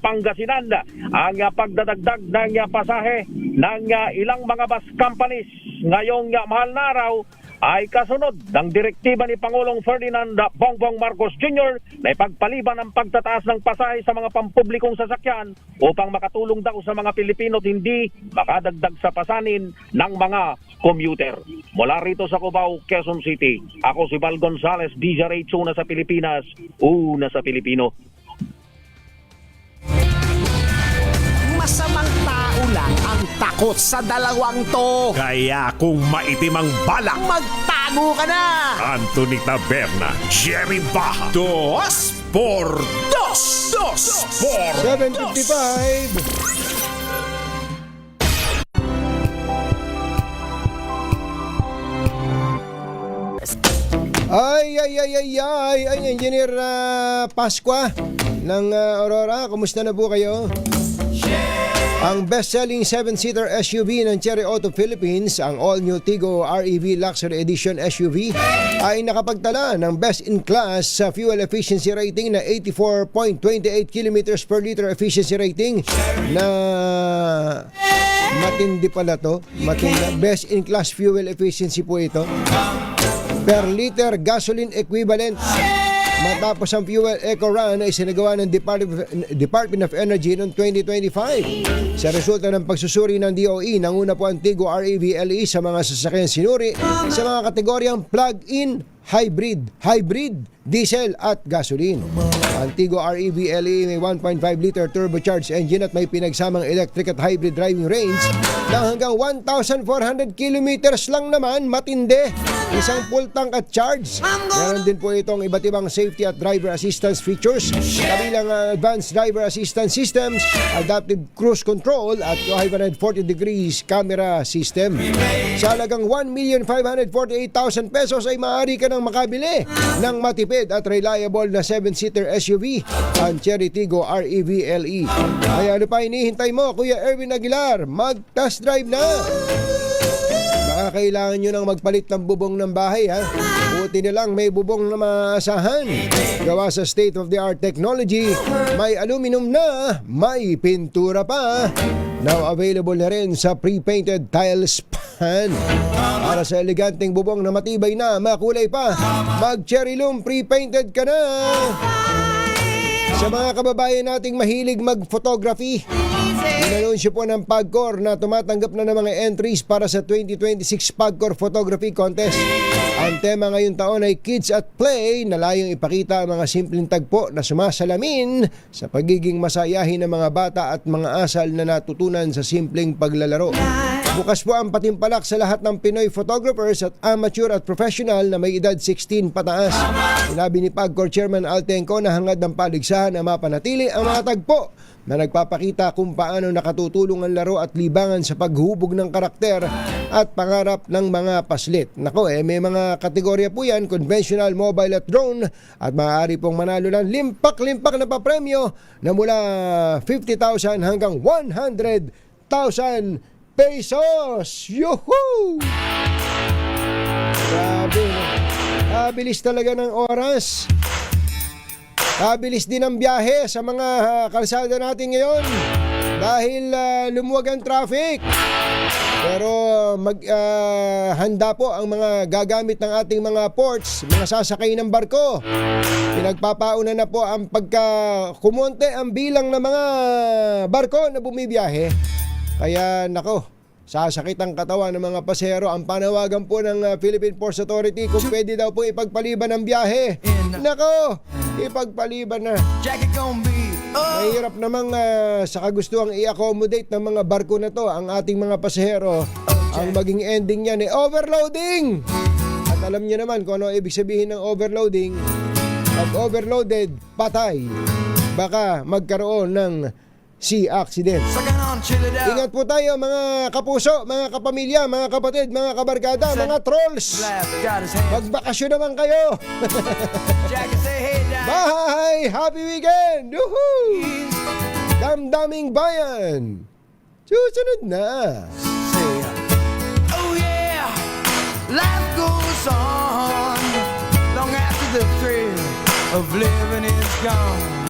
Pangasinan. Ang pagdadagdag ng pasahe ng ilang mga bus companies ngayong mahal na araw ay kasunod ng direktiba ni Pangulong Ferdinand Bongbong Marcos Jr. na ipagpaliban ang pagtataas ng pasahe sa mga pampublikong sasakyan upang makatulong daw sa mga Pilipino at hindi makadagdag sa pasanin ng mga commuter. Mula rito sa Cubao, Quezon City, ako si Val Gonzales, DZRH, una sa Pilipinas, una sa Pilipino. Masamang tao lang ang takot sa dalawang to. Kaya kung maitim ang balak, magtago ka na! Anthony Taberna, Jerry Baja, 2 por 2. 2 por 7:55. Ay, Engineer Pascua ng Aurora, kumusta na po kayo? Ang best-selling 7-seater SUV ng Cherry Auto Philippines, ang all-new Tigo REV Luxury Edition SUV, ay nakapagtala ng best-in-class sa fuel efficiency rating na 84.28 kilometers per liter efficiency rating na matindi pala to. Matindi. Best-in-class fuel efficiency po ito. Per liter gasoline equivalent. Matapos ang fuel eco run ay sinagawa ng Department of Energy noong 2025. Sa resulta ng pagsusuri ng DOE, nanguna po ang Tigo REV LE sa mga sasakyan sinuri sa mga kategoryang plug-in, hybrid, diesel at gasoline. Ang Tigo REV LE may 1.5 liter turbocharged engine at may pinagsamang electric at hybrid driving range na hanggang 1,400 kilometers lang naman. Matindi. Isang full tank at charge. Meron din po itong iba't ibang safety at driver assistance features, kabilang advanced driver assistance systems, adaptive cruise control at 540 degrees camera system. Sa halagang 1,548,000 pesos ay maaari ka nang makabili ng matipid at reliable na 7-seater SUV, ang Cherry Tigo REV LE. Ay ano pa hinihintay mo, Kuya Erwin Aguilar? Mag-test drive na! Kailangan nyo nang magpalit ng bubong ng bahay, ha? Buti na lang may bubong na maasahan. Gawa sa state-of-the-art technology, may aluminum na, may pintura pa. Now available na rin sa pre-painted tile span. Para sa eleganteng bubong na matibay na, makulay pa, mag-Cherry Loom pre-painted ka na. Sa mga kababayan nating mahilig mag-photography, inanunsyo po ng PAGCOR na tumatanggap na ng mga entries para sa 2026 PAGCOR Photography Contest. Ang tema ngayong taon ay Kids at Play, na layong ipakita ang mga simpleng tagpo na sumasalamin sa pagiging masayahin ng mga bata at mga asal na natutunan sa simpleng paglalaro. Bukas po ang patimpalak sa lahat ng Pinoy photographers at amateur at professional na may edad 16 pataas. Sinabi ni PAGCOR Chairman Altenco na hangad ng paligsahan na mapanatili ang mga tagpo na nagpapakita kung paano nakatutulong ang laro at libangan sa paghubog ng karakter at pangarap ng mga paslit. Nako, may mga kategorya po yan, conventional, mobile at drone, at maaari pong manalo ng limpak-limpak na papremyo na mula 50,000 hanggang 100,000 pesos! Yuhuu! Grabe, kabilis talaga ng oras. Kabilis din ang biyahe sa mga kalsada natin ngayon dahil lumuwag ang traffic. Pero handa po ang mga gagamit ng ating mga ports, mga sasakay ng barko. Pinagpapauna na po ang kumonte ang bilang ng mga barko na bumibiyahe. Kaya nako, sasakit ang katawan ng mga pasahero. Ang panawagan po ng Philippine Ports Authority, kung pwede daw po ipagpaliban ang biyahe. Nako, ipagpaliban na. Mahirap namang sa kagustuhang i-accommodate ng mga barko na to ang ating mga pasahero. Ang maging ending niyan ay overloading. At alam niyo naman kung ano ibig sabihin ng overloading. Pag overloaded, patay. Baka magkaroon ng sea accident. Ingat po tayo mga kapuso, mga kapamilya, mga kapatid, mga kabarkada, mga trolls. Magbakasyon naman kayo. Bye! Happy weekend! Woohoo! Damdaming bayan! Susunod na. Oh yeah, life goes on long after the thrill of living is gone.